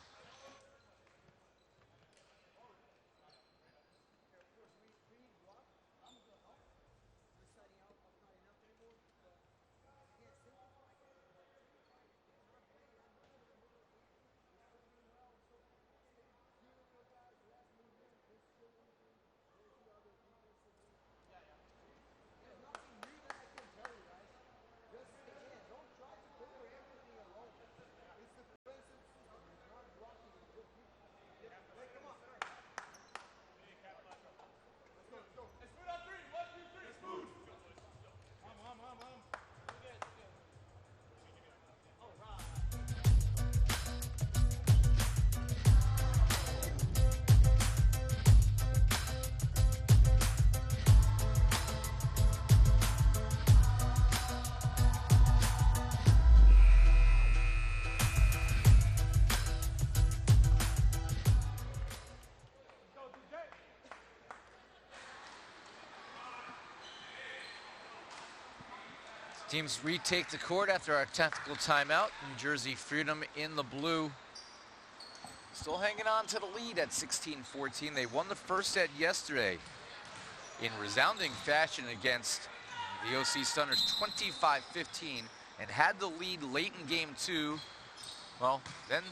Teams retake the court after our tactical timeout. New Jersey Freedom in the blue. Still hanging on to the lead at 16-14. They won the first set yesterday in resounding fashion against the OC Stunners, 25-15, and had the lead late in game 2. Well, then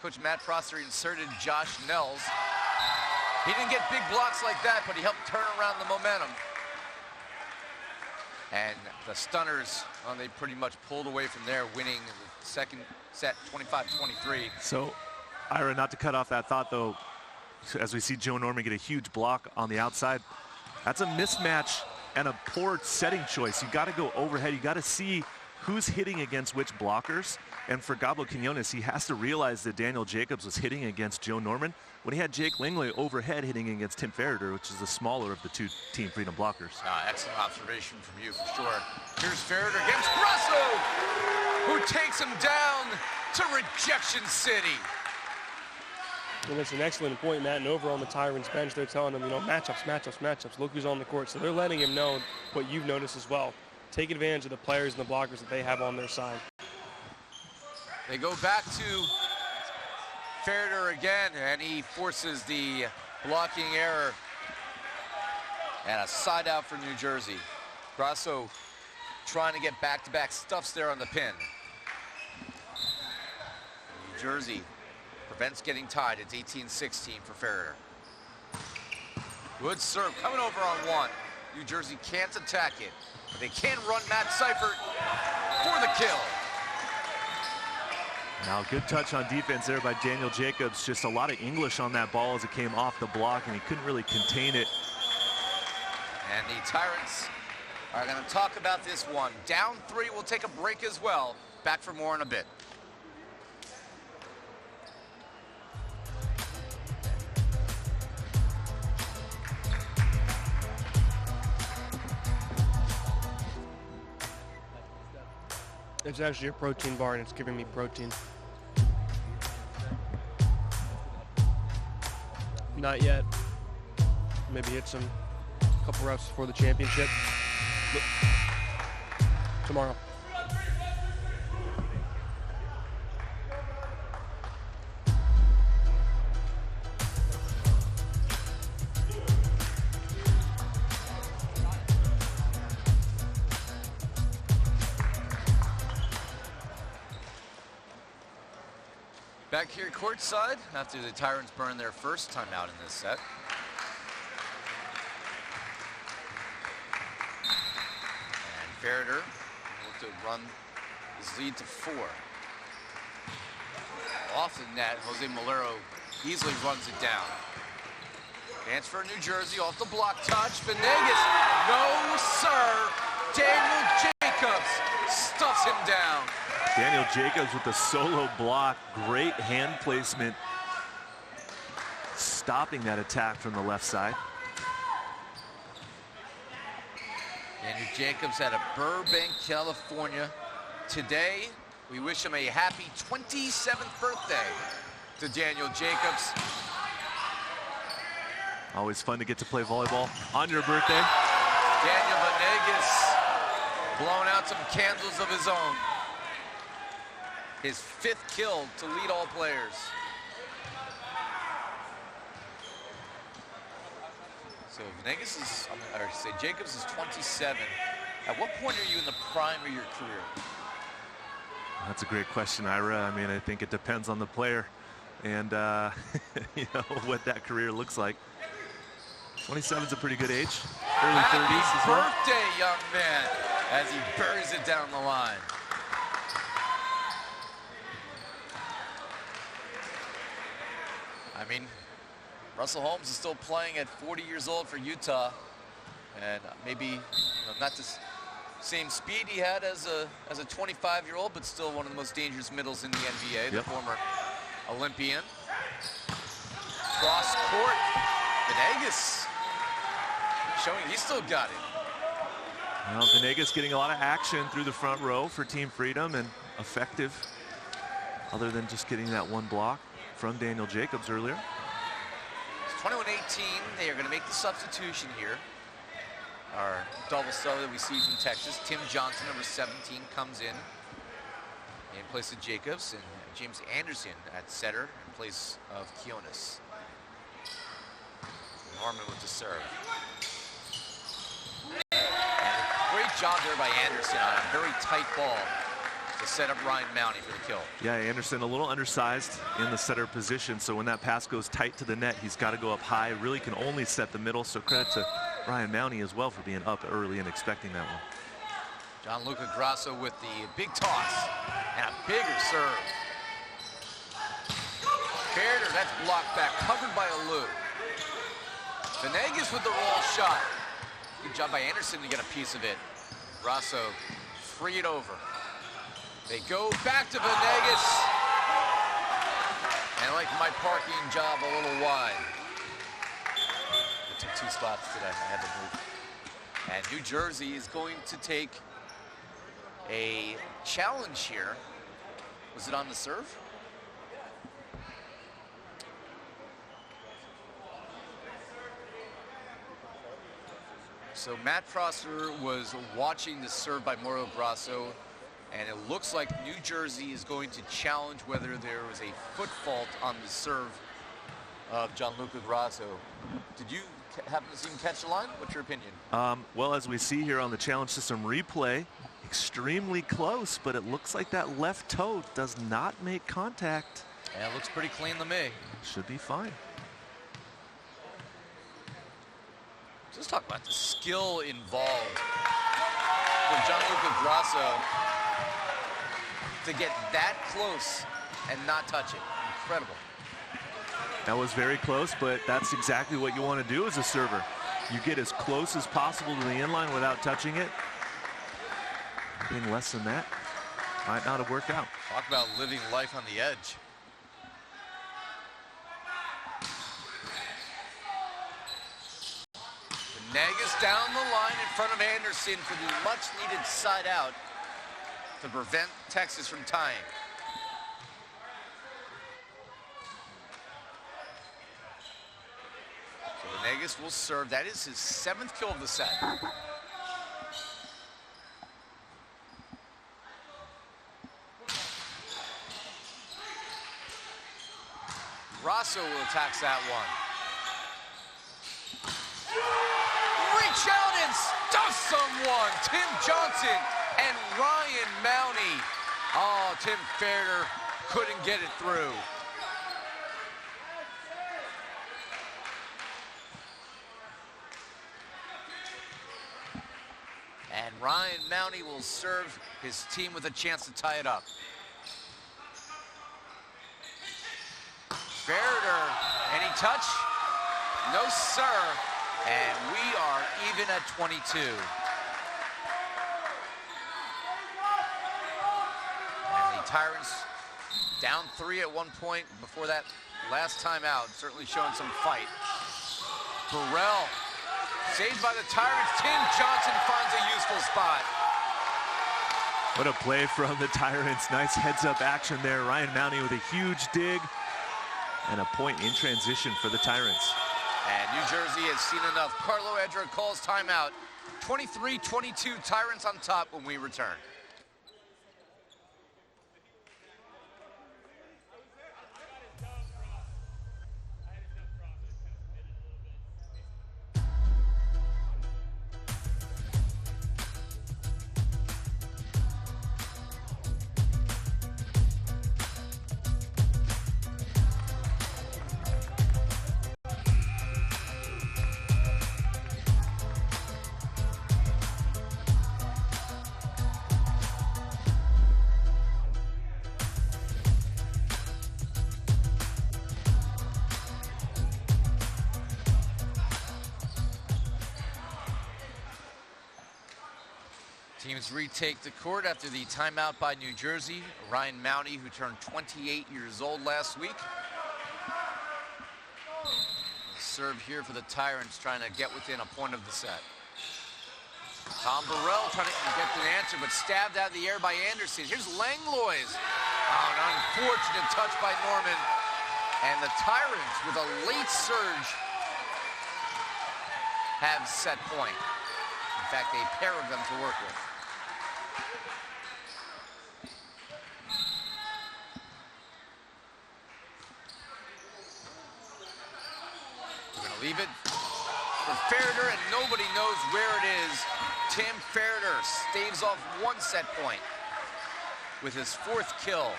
Coach Matt Prosser inserted Josh Nels. He didn't get big blocks like that, but he helped turn around the momentum. And the Stunners, well, they pretty much pulled away from there, winning the second set 25-23.
So, Ira, not to cut off that thought, though, as we see Joe Norman get a huge block on the outside, that's a mismatch and a poor setting choice. You got to go overhead. You got to see who's hitting against which blockers. And for Gabo Quinones, he has to realize that Daniel Jacobs was hitting against Joe Norman when he had Jake Langley overhead hitting against Tim Ferreter, which is the smaller of the two Team Freedom blockers.
Excellent observation from you, for sure. Here's Ferreter against Grasso, who takes him down to rejection city.
Well, it's an excellent point, Matt, and over on the Tyrants bench, they're telling him, you know, matchups, matchups, matchups. Look who's on the court. So they're letting him know what you've noticed as well. Take advantage of the players and the blockers that they have on their side.
They go back to Ferreter again, and he forces the blocking error. And a side out for New Jersey. Grasso trying to get back-to-back stuffs there on the pin. New Jersey prevents getting tied. It's 18-16 for Ferreter. Good serve coming over on one. New Jersey can't attack it, but they can run Matt Seifert for the kill.
Now, good touch on defense there by Daniel Jacobs. Just a lot of English on that ball as it came off the block, and he couldn't really contain it.
And the Tyrants are going to talk about this one. Down 3, we'll take a break as well. Back for more in a bit.
It's actually a protein bar, and it's giving me protein. Not yet. Maybe hit some couple reps before the championship. Tomorrow.
Back here courtside after the Tyrants burn their first time out in this set. And Ferreter will to run his lead to 4. Off the net, Jose Malero easily runs it down. Dance for New Jersey off the block touch. Venegas, no sir. Daniel Jacobs stuffs him down.
Daniel Jacobs with the solo block, great hand placement, stopping that attack from the left side.
Daniel Jacobs out of Burbank, California. Today, we wish him a happy 27th birthday to Daniel Jacobs.
Always fun to get to play volleyball on your birthday.
Daniel Venegas blowing out some candles of his own. His 5th kill to lead all players. So Venegas is, or say Jacobs is 27. At what point are you in the prime of your career?
That's a great question, Ira. I mean, I think it depends on the player and you know what that career looks like. 27 is a pretty good age. Early 30s as well.
Happy birthday, young man, as he buries it down the line. I mean, Russell Holmes is still playing at 40 years old for Utah, and maybe not the same speed he had as a 25-year-old, but still one of the most dangerous middles in the NVA, the former Olympian. Cross court, Venegas showing he's still got it.
Well, Venegas getting a lot of action through the front row for Team Freedom, and effective, other than just getting that one block from Daniel Jacobs earlier.
It's 21-18. They are going to make the substitution here. our double sub that we see from Texas. Tim Johnson, number 17, comes in place of Jacobs, and James Anderson at setter in place of Kionis. Norman with the serve. And a great job there by Anderson on a very tight ball to set up Ryan Mounty for the kill.
Yeah, Anderson a little undersized in the setter position, so when that pass goes tight to the net, he's got to go up high. Really can only set the middle, so credit to Ryan Mounty as well for being up early and expecting that one.
Gianluca Grasso with the big toss and a bigger serve. Berder, that's blocked back, covered by Alou. Venegas with the roll shot. Good job by Anderson to get a piece of it. Grasso free it over. They go back to Venegas. And I like my parking job a little wide. It took 2 spots today. I had to move. And New Jersey is going to take a challenge here. Was it on the serve? So Matt Prosser was watching the serve by Mauro Grasso, and it looks like New Jersey is going to challenge whether there was a foot fault on the serve of Gianluca Grasso. Did you happen to see him catch the line? What's your opinion?
Well, as we see here on the challenge system replay, extremely close, but it looks like that left toe does not make contact.
Yeah, it looks pretty clean to me.
Should be fine.
Let's talk about the skill involved for Gianluca Grasso to get that close and not touch it. Incredible.
That was very close, but that's exactly what you want to do as a server. You get as close as possible to the inline without touching it. Anything less than that might not have worked out.
Talk about living life on the edge. Venegas down the line in front of Anderson for the much-needed side out to prevent Texas from tying. So Venegas will serve. That is his 7th kill of the set. Grasso will attack that one. Reach out and stuff someone. Tim Johnson and Ryan Mounty. Oh, Tim Fairder couldn't get it through. And Ryan Mounty will serve his team with a chance to tie it up. Fairder, any touch? No, sir. And we are even at 22. And the Tyrants down 3 at one point before that last time out, certainly showing some fight. Burrell, saved by the Tyrants. Tim Johnson finds a useful spot.
What a play from the Tyrants. Nice heads-up action there. Ryan Mounty with a huge dig and a point in transition for the Tyrants.
And New Jersey has seen enough. Carlo Edra calls timeout. 23-22, Tyrants on top when we return. Teams retake the court after the timeout by New Jersey. Ryan Mounty, who turned 28 years old last week. Serve here for the Tyrants, trying to get within a point of the set. Tom Burrell trying to get the answer, but stabbed out of the air by Anderson. Here's Langlois. Oh, an unfortunate touch by Norman. And the Tyrants, with a late surge, have set point. In fact, a pair of them to work with. We're going to leave it for Ferreter, and nobody knows where it is. Tim Ferreter staves off one set point with his 4th kill.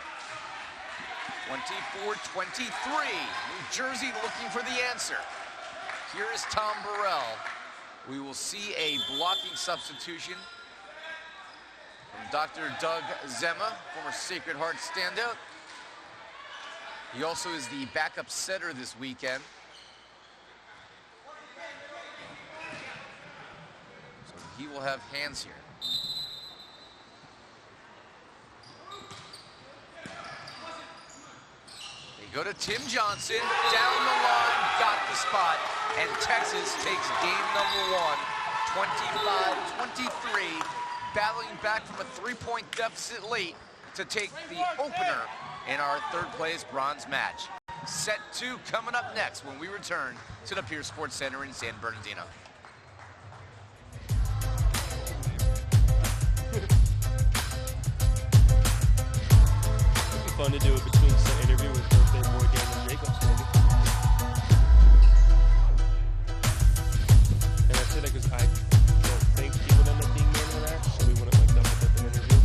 24-23. New Jersey looking for the answer. Here is Tom Burrell. We will see a blocking substitution from Dr. Doug Zema, former Sacred Heart standout. He also is the backup setter this weekend. So he will have hands here. Go to Tim Johnson, down the line, got the spot, and Texas takes game number 1, 25-23, battling back from a 3-point deficit late to take the opener in our 3rd place bronze match. Set 2 coming up next when we return to the Pierce Sports Center in San Bernardino.
It'd be fun to do a between set interview with birthday boy Daniel Jacobs, maybe. And I said that because I don't think he would end up being man of the match, so we wouldn't like double up an interview.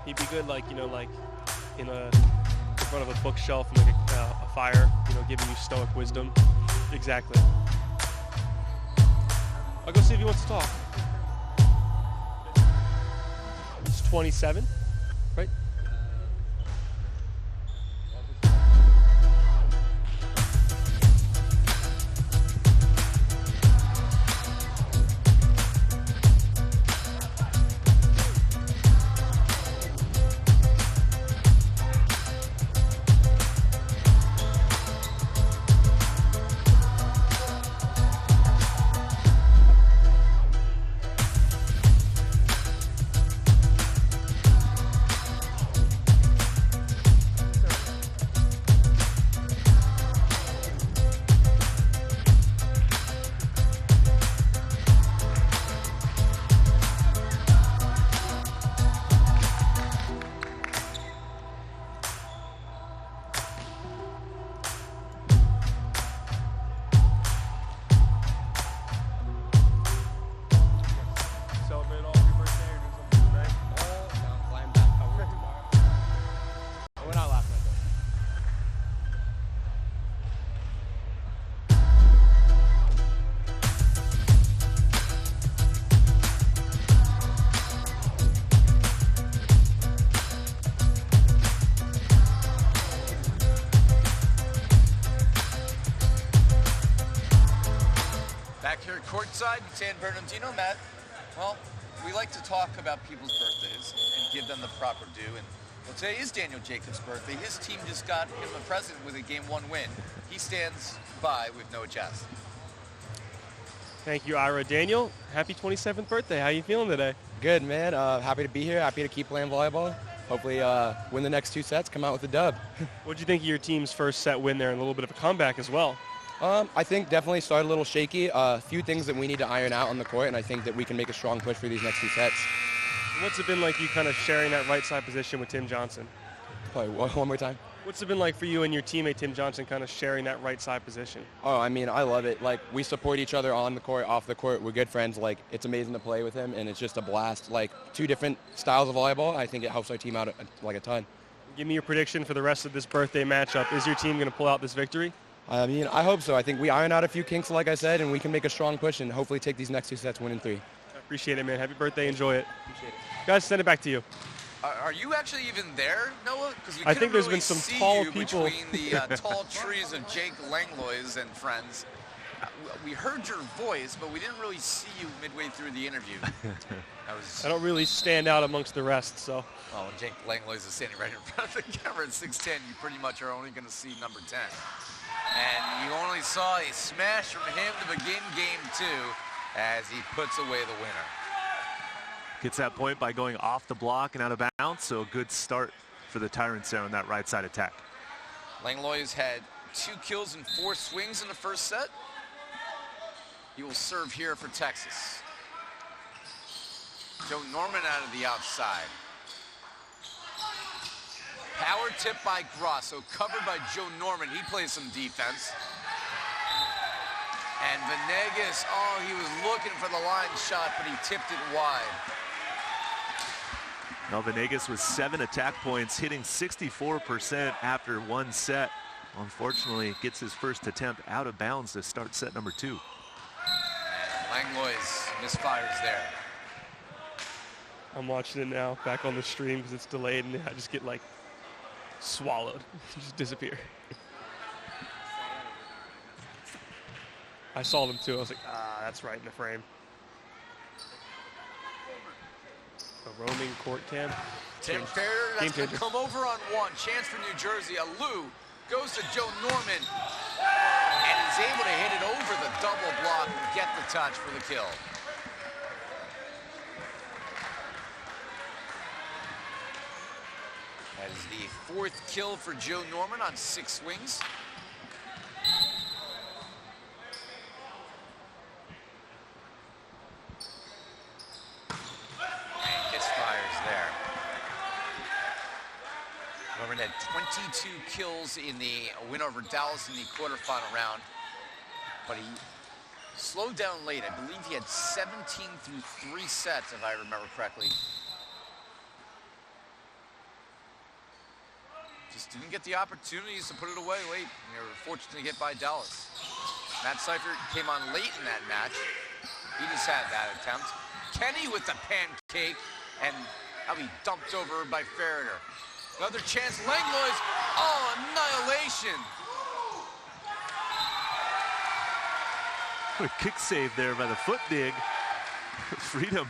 He'd be good, like, you know, like in front of a bookshelf, like a fire, you know, giving you stoic wisdom. Exactly. I'll go see if he wants to talk. He's 27, right?
Courtside in San Bernardino, Matt. Well, we like to talk about people's birthdays and give them the proper due. And well, today is Daniel Jacobs' birthday. His team just got him a present with a Game 1 win. He stands by with no chest.
Thank you, Ira. Daniel, happy 27th birthday. How you feeling today?
Good, man. Happy to be here. Happy to keep playing volleyball. Hopefully win the next 2 sets, come out with a dub.
What did you think of your team's first set win there and a little bit of a comeback as well?
I think definitely started a little shaky. A few things that we need to iron out on the court, and I think that we can make a strong push for these next 2 sets.
What's it been like you kind of sharing that right side position with Tim Johnson?
Probably one more time.
What's it been like for you and your teammate Tim Johnson kind of sharing that right side position?
Oh, I mean, I love it. Like, we support each other on the court, off the court. We're good friends. Like, it's amazing to play with him, and it's just a blast. Like, 2 different styles of volleyball. I think it helps our team out like a ton.
Give me your prediction for the rest of this birthday matchup. Is your team going to pull out this victory?
I mean, I hope so. I think we iron out a few kinks, like I said, and we can make a strong push and hopefully take these next 2 sets 1 and 3.
I appreciate it, man. Happy birthday. Enjoy it. Appreciate it. Guys, send it back to you.
Are you actually even there, Noah? Because
I think there's been some tall people
between the tall trees of Jake Langlois and friends. We heard your voice, but we didn't really see you midway through the interview.
I don't really stand out amongst the rest, so.
Oh, Jake Langlois is standing right in front of the camera at 6'10". You pretty much are only going to see number 10. And you only saw a smash from him to begin game 2. as he puts away the winner.
Gets that point by going off the block and out of bounds, so a good start for the Tyrants there on that right side attack.
Langlois had 2 kills and 4 swings in the first set. He will serve here for Texas. Joe Norman out of the outside. Power tip by Grosso, covered by Joe Norman. He plays some defense. And Venegas, oh, he was looking for the line shot, but he tipped it wide.
Now Venegas with 7 attack points, hitting 64% after 1 set. Unfortunately, gets his first attempt out of bounds to start set number 2.
And Langlois misfires there.
I'm watching it now, back on the stream because it's delayed, and I just get like swallowed, just disappear. I saw them too. I was like, that's right in the frame. A roaming court cam.
Tim Fair, that's going to come over on 1. Chance for New Jersey. Alou goes to Joe Norman and is able to hit it over the double block and get the touch for the kill. That is the 4th kill for Joe Norman on 6 swings. And misfires there. Norman had 22 kills in the win over Dallas in the quarterfinal round, but he slowed down late. I believe he had 17 through 3 sets, if I remember correctly. Just didn't get the opportunities to put it away late. They were fortunate to get by Dallas. Matt Seifert came on late in that match. He just had that attempt. Kenny with the pancake, and that'll be dumped over by Ferreter. Another chance, Langlois. Oh, annihilation.
A kick save there by the foot dig. Freedom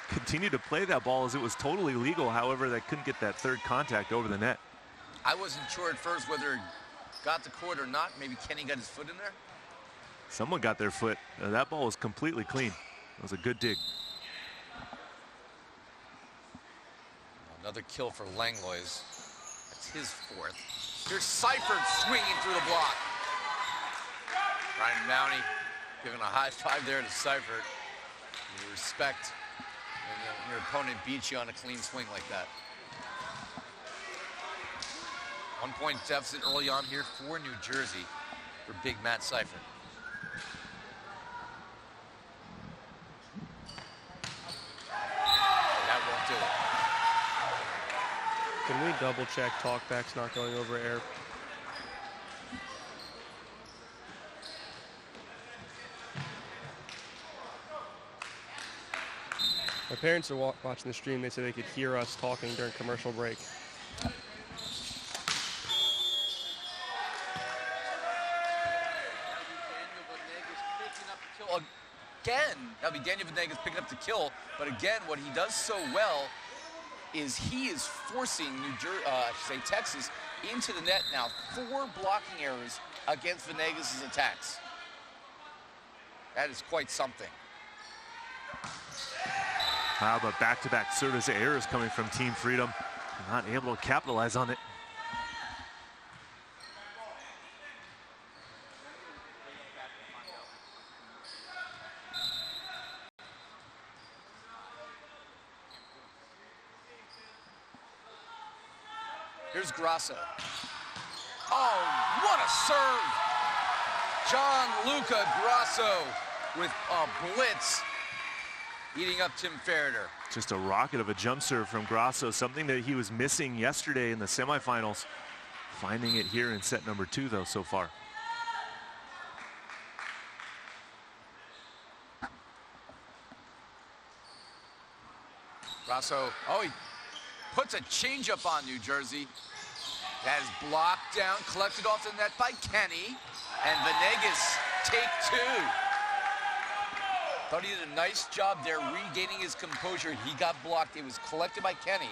continued to play that ball as it was totally legal. However, they couldn't get that 3rd contact over the net.
I wasn't sure at first whether it got the court or not. Maybe Kenny got his foot in there.
Someone got their foot. That ball was completely clean. It was a good dig.
Another kill for Langlois. That's his 4th. Here's Seifert swinging through the block. Ryan Mounty giving a high five there to Seifert. You respect when your opponent beats you on a clean swing like that. 1-point deficit early on here for New Jersey for big Matt Seifert. That won't do it.
Can we double check talkbacks not going over air? My parents are watching the stream. They said they could hear us talking during commercial break.
Again, that'll be Daniel Venegas picking up the kill, but again, what he does so well is he is forcing Texas into the net now. 4 blocking errors against Venegas' attacks. That is quite something.
How about back-to-back service errors coming from Team Freedom? Not able to capitalize on it.
Here's Grosso. Oh, what a serve! Gianluca Grosso with a blitz, eating up Tim Ferreter.
Just a rocket of a jump serve from Grosso, something that he was missing yesterday in the semifinals. Finding it here in set number 2, though, so far.
Grosso, oh, he puts a changeup on New Jersey. That is blocked down, collected off the net by Kenny, and Venegas take 2. Thought he did a nice job there regaining his composure. He got blocked. It was collected by Kenny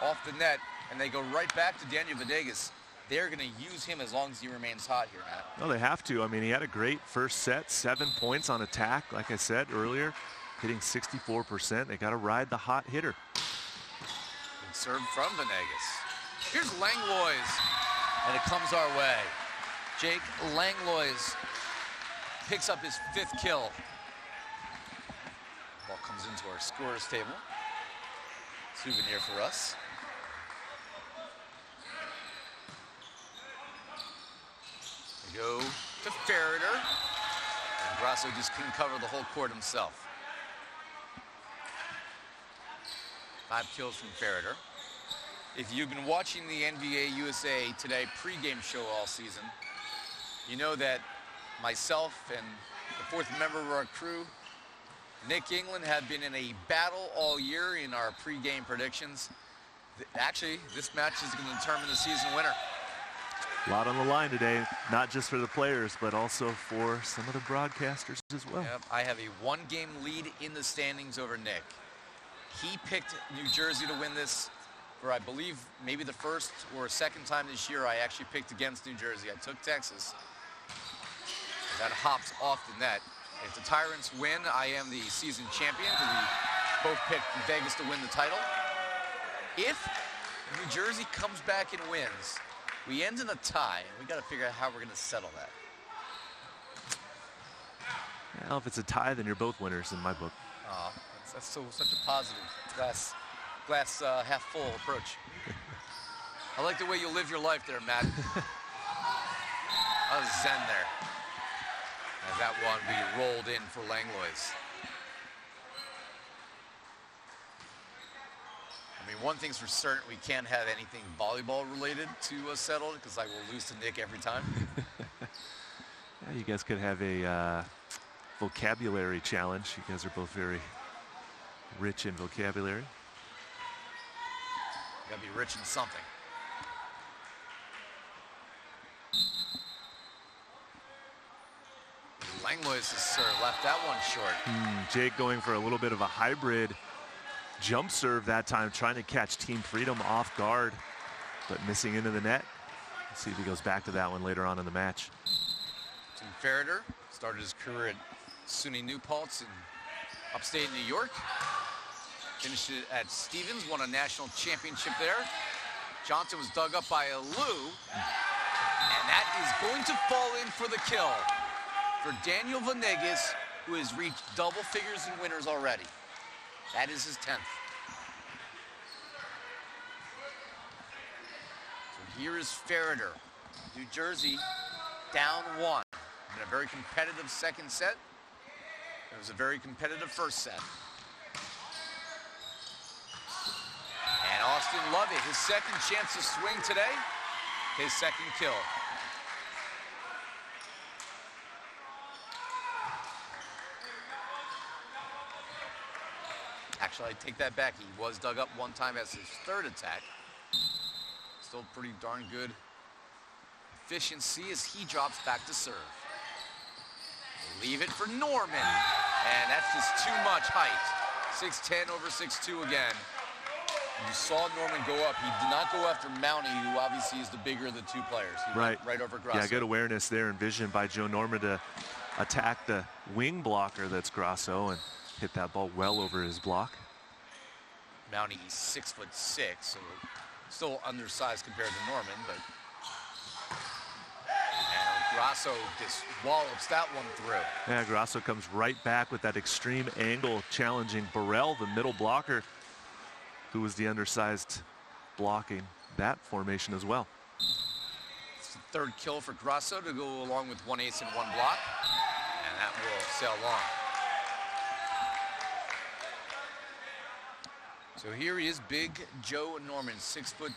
off the net, and they go right back to Daniel Venegas. they're going to use him as long as he remains hot here, Matt.
Well, they have to. I mean, he had a great first set, 7 points on attack, like I said earlier, hitting 64%. They got to ride the hot hitter.
Good serve from Venegas. Here's Langlois, and it comes our way. Jake Langlois picks up his 5th kill. Ball comes into our scorers table. Souvenir for us. We go to Ferreter, and Grasso just couldn't cover the whole court himself. 5 kills from Ferreter. If you've been watching the NVA USA Today pregame show all season, you know that myself and the 4th member of our crew, Nick England, have been in a battle all year in our pregame predictions. Actually, this match is going to determine the season winner.
A lot on the line today, not just for the players, but also for some of the broadcasters as well.
Yep, I have a 1-game lead in the standings over Nick. He picked New Jersey to win this for, I believe, maybe the first or second time this year I actually picked against New Jersey. I took Texas. That hops off the net. If the Tyrants win, I am the season champion because we both picked Vegas to win the title. If New Jersey comes back and wins, we end in a tie, and we got to figure out how we're going to settle that.
Well, if it's a tie, then you're both winners in my book.
Oh, that's such a positive glass half full approach. I like the way you live your life there, Matt. I was zen there. As that one be rolled in for Langlois. I mean, one thing's for certain, we can't have anything volleyball related to settled because I will lose to Nick every time.
Yeah, you guys could have a vocabulary challenge. You guys are both very rich in vocabulary.
You gotta be rich in something. Langlois has left that one short.
Jake going for a little bit of a hybrid jump serve that time, trying to catch Team Freedom off guard, but missing into the net. Let's see if he goes back to that one later on in the match.
Tim Ferreter started his career at SUNY New Paltz in upstate New York. Finished it at Stevens, won a national championship there. Johnson was dug up by Alou, and that is going to fall in for the kill for Daniel Venegas, who has reached double figures in winners already. That is his 10th. So here is Ferreter. New Jersey down 1 in a very competitive second set. It was a very competitive first set. And Austin Lovett, his second chance to swing today, his second kill. Actually, I take that back. He was dug up one time as his 3rd attack. Still pretty darn good efficiency as he drops back to serve. Leave it for Norman. And that's just too much height. 6'10 over 6'2 again. You saw Norman go up. He did not go after Mounty, who obviously is the bigger of the 2 players. He went right over Grasso.
Yeah, good awareness there and vision by Joe Norman to attack the wing blocker that's Grasso and hit that ball well over his block.
Mounty, he's 6'6", so still undersized compared to Norman, but and Grasso just wallops that one through.
Yeah, Grasso comes right back with that extreme angle, challenging Burrell, the middle blocker, who was the undersized, blocking that formation as well.
It's the 3rd kill for Grasso to go along with 1 ace and 1 block, and that will sail on. So here he is, big Joe Norman, 6'10", won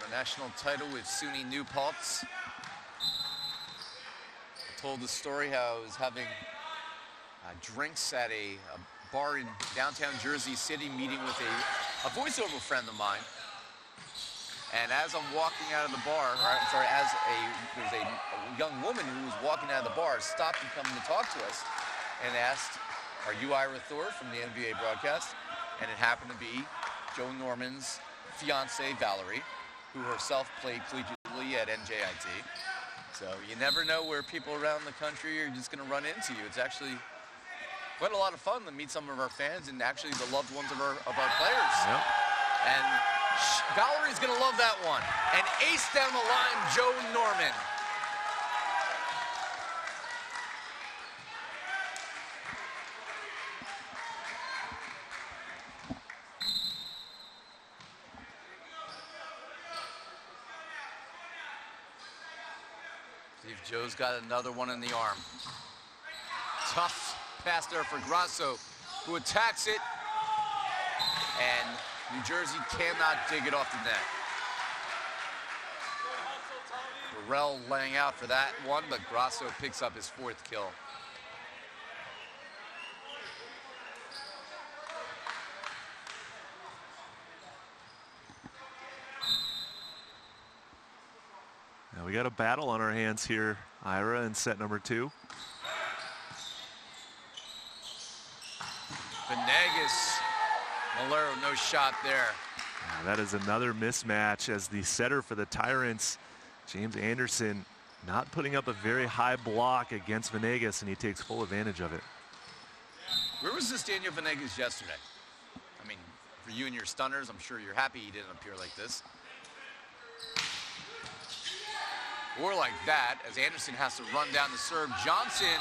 a national title with SUNY New Paltz. I told the story how I was having drinks at a bar in downtown Jersey City, meeting with a voiceover friend of mine. And as I'm walking out of the bar, there was a young woman who was walking out of the bar, stopped and come to talk to us and asked, "Are you Ira Thor from the NVA broadcast?" And it happened to be Joe Norman's fiance, Valerie, who herself played collegiately at NJIT. So you never know where people around the country are just going to run into you. It's actually quite a lot of fun to meet some of our fans and actually the loved ones of our players.
Yep.
And Valerie's going to love that one. And ace down the line, Joe Norman. See if Joe's got another one in the arm. Tough pass there for Grasso, who attacks it. And New Jersey cannot dig it off the net. Burrell laying out for that one, but Grasso picks up his 4th kill.
Now we got a battle on our hands here, Ira, in set number 2.
Venegas, Malero, no shot there.
That is another mismatch as the setter for the Tyrants, James Anderson, not putting up a very high block against Venegas, and he takes full advantage of it.
Where was this Daniel Venegas yesterday? I mean, for you and your stunners, I'm sure you're happy he didn't appear like this. Or like that, as Anderson has to run down the serve. Johnson,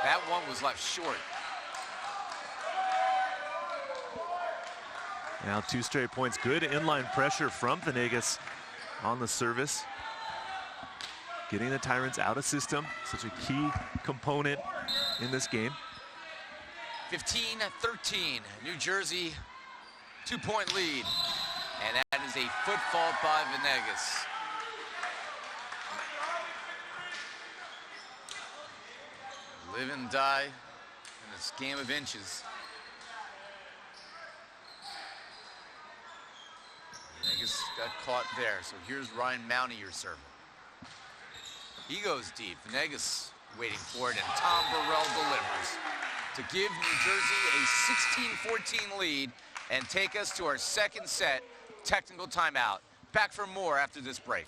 that one was left short.
Now 2 straight points. Good inline pressure from Venegas on the service. Getting the Tyrants out of system. Such a key component in this game.
15-13, New Jersey 2-point lead. And that is a foot fault by Venegas. Live and die in this game of inches. Venegas got caught there, so here's Ryan Mounty, your server. He goes deep. Venegas waiting for it, and Tom Burrell delivers to give New Jersey a 16-14 lead and take us to our 2nd set technical timeout. Back for more after this break.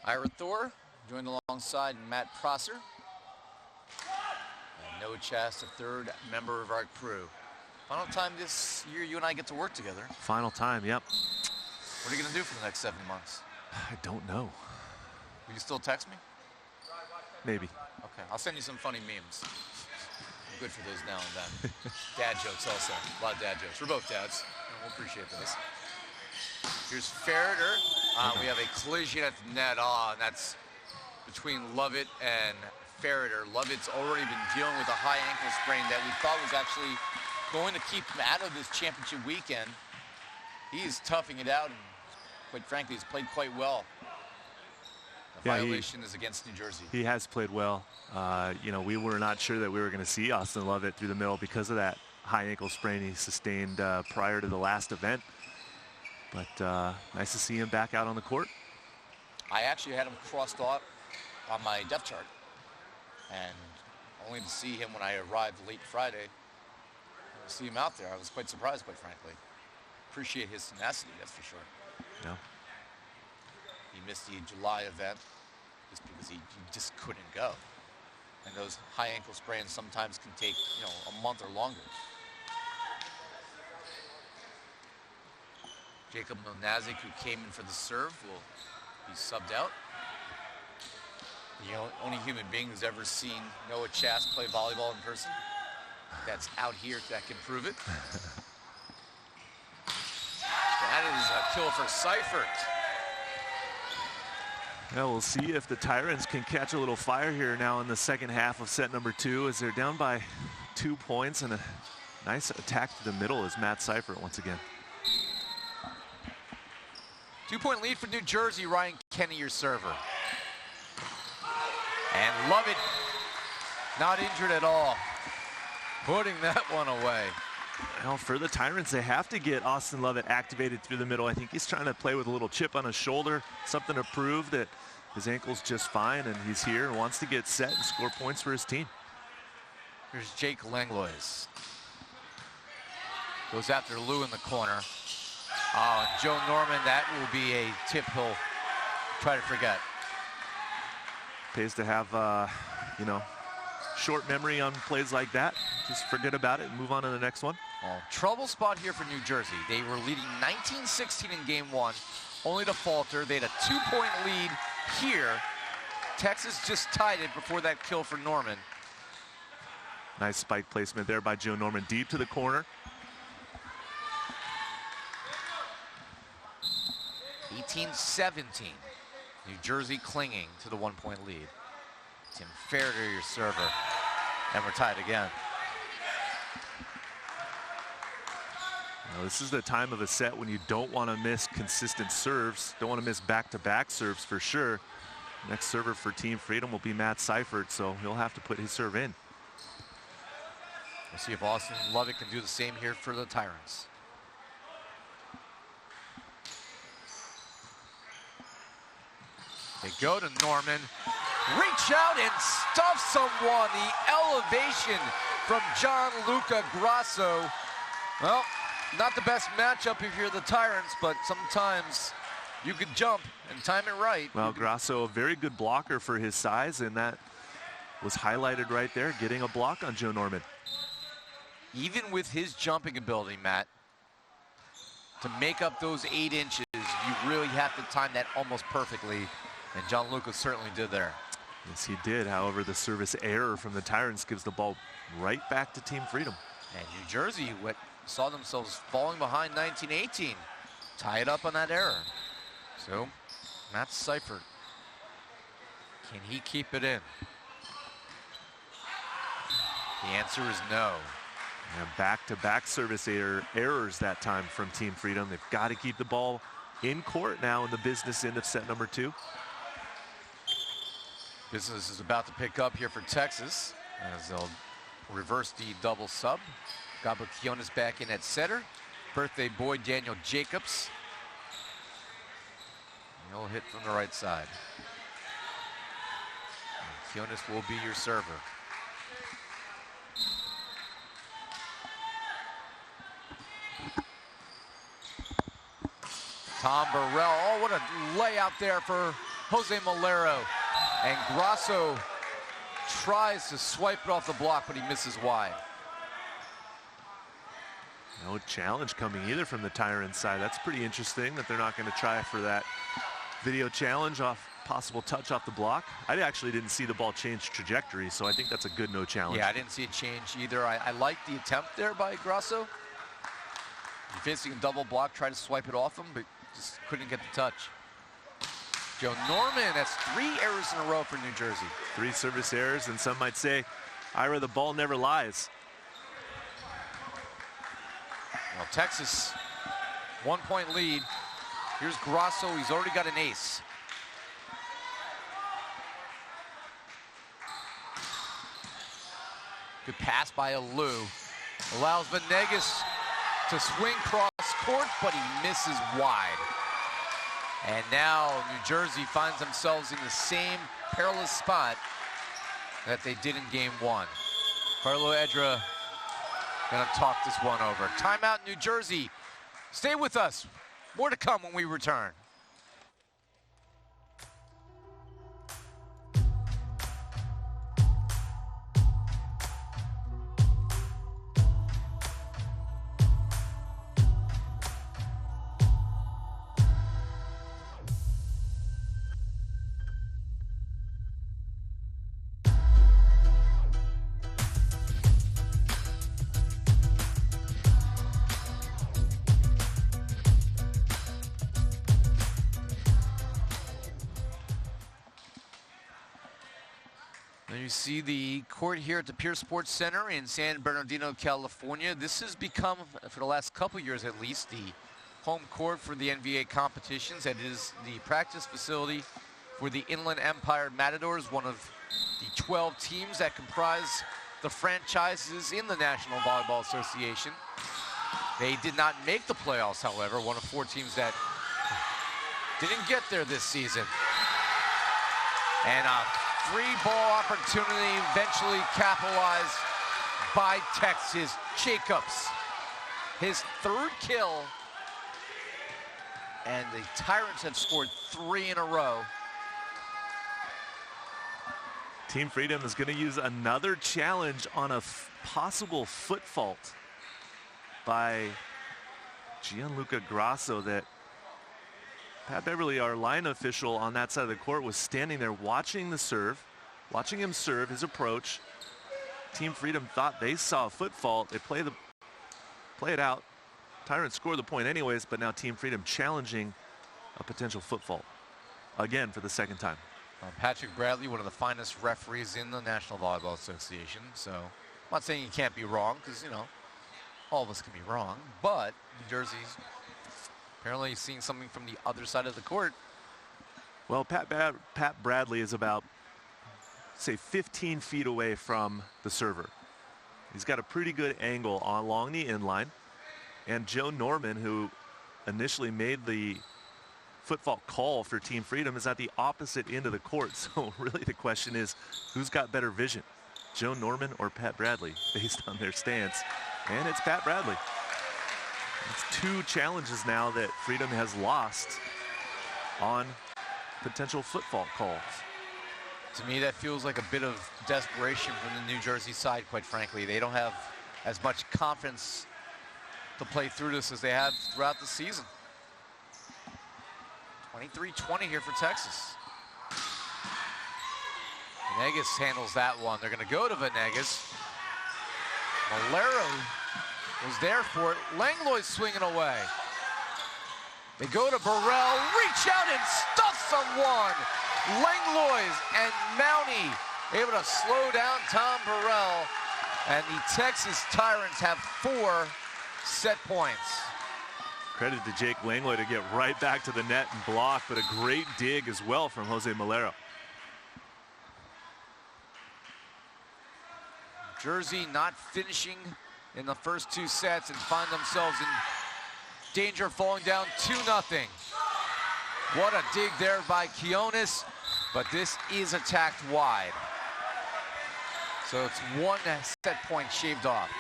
Ira Thor, joined alongside Matt Prosser. And Noah Chast, the 3rd member of our crew. Final time this year you and I get to work together.
Final time, yep.
What are you going to do for the next 7 months?
I don't know.
Will you still text me?
Maybe.
Okay, I'll send you some funny memes. I'm good for those now and then. Dad jokes also. A lot of dad jokes. We're both dads. And we'll appreciate those. Here's Ferreter. We have a collision at the net. And that's between Lovett and Ferreter. Lovett's already been dealing with a high ankle sprain that we thought was actually going to keep him out of this championship weekend. He's toughing it out, and quite frankly, he's played quite well. The violation is against New Jersey.
He has played well. You know, we were not sure that we were going to see Austin Lovett through the middle because of that high ankle sprain he sustained prior to the last event. But nice to see him back out on the court.
I actually had him crossed off on my depth chart. And only to see him when I arrived late Friday. To see him out there, I was quite surprised, quite frankly. Appreciate his tenacity, that's for sure.
Yeah.
He missed the July event just because he just couldn't go. And those high ankle sprains sometimes can take, a month or longer. Jacob Monazic, who came in for the serve, will be subbed out. The only human being who's ever seen Noah Chast play volleyball in person. That's out here that can prove it. That is a kill for Seifert.
Well, we'll see if the Tyrants can catch a little fire here now in the second half of set number 2, as they're down by 2 points, and a nice attack to the middle is Matt Seifert once again.
2-point lead for New Jersey. Ryan Kenny, your server. And Lovett, not injured at all. Putting that one away.
Well, for the Tyrants, they have to get Austin Lovett activated through the middle. I think he's trying to play with a little chip on his shoulder, something to prove that his ankle's just fine, and he's here and wants to get set and score points for his team.
Here's Jake Langlois. Goes after Lou in the corner. Oh, and Joe Norman, that will be a tip he'll try to forget.
Pays to have, short memory on plays like that. Just forget about it and move on to the next one.
Well, trouble spot here for New Jersey. They were leading 19-16 in game 1, only to falter. They had a 2-point lead here. Texas just tied it before that kill for Norman.
Nice spike placement there by Joe Norman, deep to the corner.
18-17. New Jersey clinging to the 1-point lead. Tim Ferrier, your server. And we're tied again.
Now, this is the time of a set when you don't want to miss consistent serves. Don't want to miss back-to-back serves for sure. Next server for Team Freedom will be Matt Seifert, so he'll have to put his serve in.
We'll see if Austin Lovett can do the same here for the Tyrants. They go to Norman. Reach out and stuff someone. The elevation from Gianluca Grasso. Well, not the best matchup if you're the Tyrants, but sometimes you could jump and time it right.
Well, Grasso, a very good blocker for his size, and that was highlighted right there, getting a block on Joe Norman.
Even with his jumping ability, Matt, to make up those 8 inches, you really have to time that almost perfectly, and Gianluca certainly did there.
Yes, he did. However, the service error from the Tyrants gives the ball right back to Team Freedom.
And New Jersey saw themselves falling behind 19-18. Tie it up on that error. So, Matt Seifert, can he keep it in? The answer is no.
And back-to-back service errors that time from Team Freedom. They've got to keep the ball in court now in the business end of set number 2.
Business is about to pick up here for Texas as they'll reverse the double sub. Gabakionis back in at center. Birthday boy Daniel Jacobs. He'll hit from the right side. Kionis will be your server. Tom Burrell. Oh, what a layout there for Jose Malero. And Grasso tries to swipe it off the block, but he misses wide.
No challenge coming either from the Tyrants side. That's pretty interesting that they're not going to try for that video challenge off possible touch off the block. I actually didn't see the ball change trajectory, so I think that's a good no challenge.
Yeah, I didn't see it change either. I like the attempt there by Grasso. You're facing a double block, try to swipe it off him, but just couldn't get the touch. Joe Norman, that's 3 errors in a row for New Jersey.
3 service errors, and some might say, Ira, the ball never lies.
Well, Texas, 1-point lead. Here's Grasso, he's already got an ace. Good pass by Alou. Allows Venegas to swing cross court, but he misses wide. And now New Jersey finds themselves in the same perilous spot that they did in game one. Carlo Edra gonna talk this one over. Timeout, New Jersey. Stay with us. More to come when we return. You see the court here at the Pierce Sports Center in San Bernardino, California. This has become, for the last couple years at least, the home court for the NVA competitions. It is the practice facility for the Inland Empire Matadors, one of the 12 teams that comprise the franchises in the National Volleyball Association. They did not make the playoffs, however, one of 4 teams that didn't get there this season. And free ball opportunity eventually capitalized by Texas. Jacobs, his 3rd kill, and the Tyrants have scored 3 in a row.
Team Freedom is going to use another challenge on a possible foot fault by Gianluca Grasso that Pat Beverly, our line official on that side of the court, was standing there watching the serve, watching him serve, his approach. Team Freedom thought they saw a foot fault. They play it out. Tyrants score the point anyways, but now Team Freedom challenging a potential foot fault again for the 2nd time.
Patrick Bradley, one of the finest referees in the National Volleyball Association. So I'm not saying you can't be wrong, because, you know, all of us can be wrong, but New Jersey's apparently seeing something from the other side of the court.
Well, Pat Bradley is about, say, 15 feet away from the server. He's got a pretty good angle along the inline. And Joe Norman, who initially made the foot fault call for Team Freedom, is at the opposite end of the court. So really the question is, who's got better vision, Joe Norman or Pat Bradley, based on their stance? And it's Pat Bradley. It's 2 challenges now that Freedom has lost on potential foot fault calls.
To me, that feels like a bit of desperation from the New Jersey side, quite frankly. They don't have as much confidence to play through this as they have throughout the season. 23-20 here for Texas. Venegas handles that one. They're going to go to Venegas. Malero was there for it. Langlois swinging away. They go to Burrell, reach out and stuff someone. Langlois and Mounty able to slow down Tom Burrell. And the Texas Tyrants have 4 set points.
Credit to Jake Langlois to get right back to the net and block, but a great dig as well from Jose Malero.
Jersey not finishing in the first 2 sets and find themselves in danger of falling down 2-0. What a dig there by Quiones, but this is attacked wide. So it's 1 set point shaved off.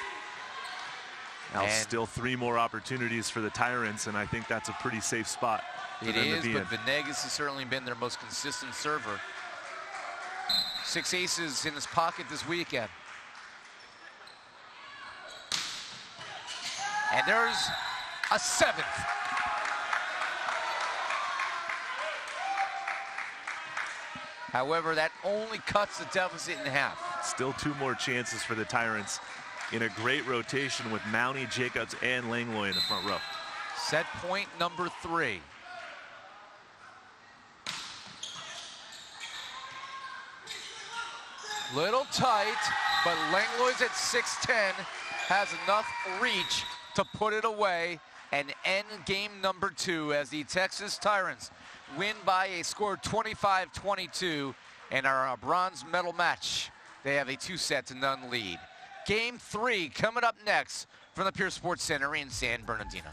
Now still 3 more opportunities for the Tyrants, and I think that's a pretty safe spot.
It is, but Venegas has certainly been their most consistent server. 6 aces in his pocket this weekend. And there's a 7th. However, that only cuts the deficit in half.
Still 2 more chances for the Tyrants in a great rotation with Mounty, Jacobs, and Langlois in the front row.
Set point number 3. Little tight, but Langlois at 6'10" has enough reach to put it away and end game number 2 as the Texas Tyrants win by a score of 25-22 and are a bronze medal match. They have a 2-0 lead. Game 3 coming up next from the Pierce Sports Center in San Bernardino.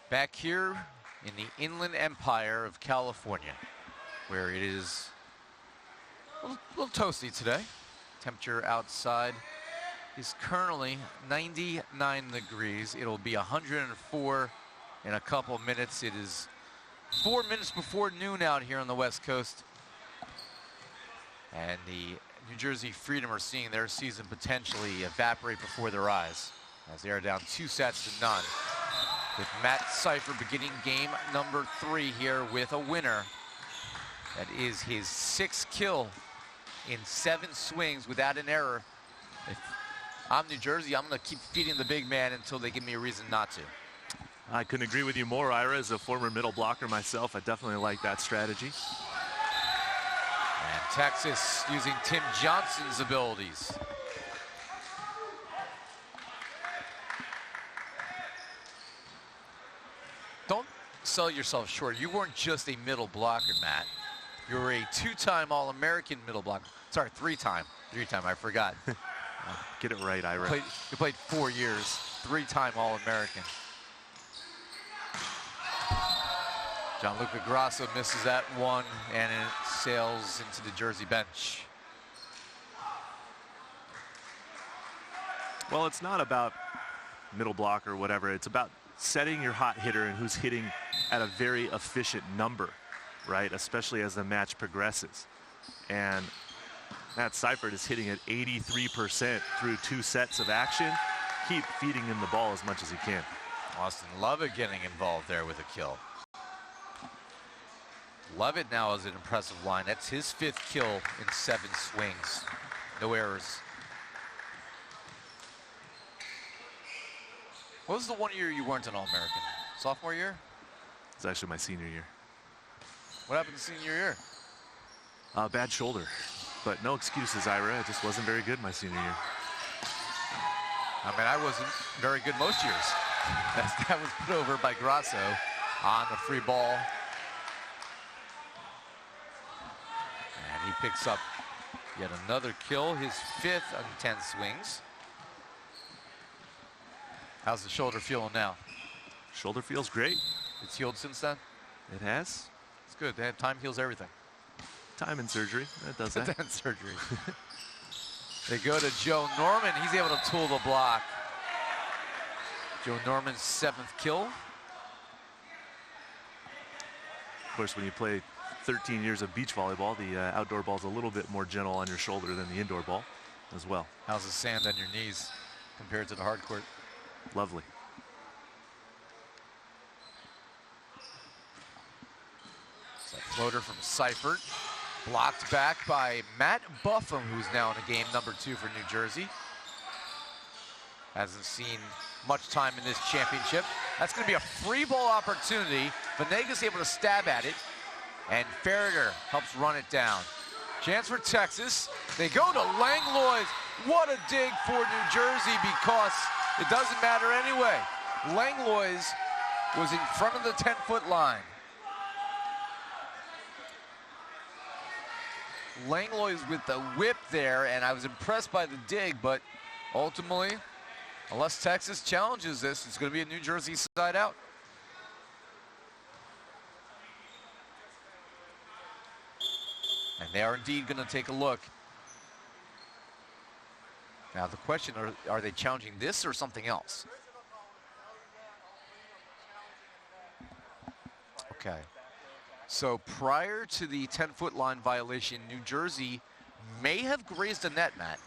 Back here in the Inland Empire of California, where it is a little toasty today. Temperature outside is currently 99 degrees. It'll be 104 in a couple minutes. It is 4 minutes before noon out here on the West Coast. And the New Jersey Freedom are seeing their season potentially evaporate before their eyes as they are down 2-0, with Matt Seifer beginning game number 3 here with a winner. That is his 6th kill in 7 swings without an error. If I'm New Jersey, I'm going to keep feeding the big man until they give me a reason not to.
I couldn't agree with you more, Ira. As a former middle blocker myself, I definitely like that strategy.
And Texas using Tim Johnson's abilities. Don't sell yourself short. You weren't just a middle blocker, Matt. You were a 2-time All-American middle blocker. Sorry, 3-time. 3-time, I forgot.
Get it right, Ira.
You played 4 years, 3-time All-American. Gianluca Grasso misses that one, and it sails into the Jersey bench.
Well, it's not about middle blocker or whatever. It's about setting your hot hitter and who's hitting at a very efficient number, right? Especially as the match progresses. And Matt Seifer is hitting at 83% through 2 sets of action. Keep feeding him the ball as much as he can.
Austin Lovett getting involved there with a kill. Lovett now has an impressive line. That's his 5th kill in 7 swings. No errors. What was the one year you weren't an All-American? Sophomore year?
It's actually my senior year.
What happened senior year?
Bad shoulder. But no excuses, Ira. I just wasn't very good my senior year.
I mean, I wasn't very good most years. That was put over by Grasso on the free ball. And he picks up yet another kill, his 5th on 10 swings. How's the shoulder feeling now?
Shoulder feels great.
It's healed since then?
It has.
It's good. Time heals everything.
Time and surgery. That does that.
And surgery. They go to Joe Norman. He's able to tool the block. Joe Norman's 7th kill.
Of course, when you play 13 years of beach volleyball, the outdoor ball's a little bit more gentle on your shoulder than the indoor ball as well.
How's the sand on your knees compared to the hard court?
Lovely.
It's a floater from Seifert. Blocked back by Matt Buffum, who's now in a game number 2 for New Jersey. Hasn't seen much time in this championship. That's going to be a free ball opportunity. Venegas able to stab at it, and Farragher helps run it down. Chance for Texas. They go to Langlois. What a dig for New Jersey, because it doesn't matter anyway. Langlois was in front of the 10-foot line. Langlois with the whip there, and I was impressed by the dig, but ultimately, unless Texas challenges this, it's going to be a New Jersey side out. And they are indeed going to take a look. Now the question, are they challenging this or something else? Okay. So prior to the 10-foot line violation, New Jersey may have grazed a net, Matt.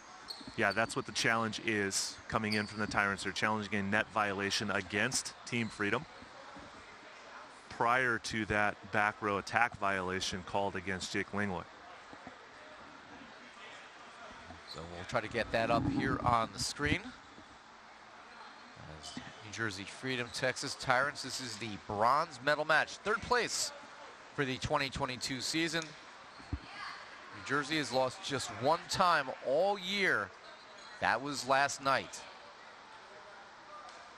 Yeah, that's what the challenge is coming in from the Tyrants. They're challenging a net violation against Team Freedom prior to that back row attack violation called against Jake Langlois.
So we'll try to get that up here on the screen. As New Jersey Freedom, Texas Tyrants. This is the bronze medal match. 3rd place for the 2022 season. New Jersey has lost just 1 time all year. That was last night.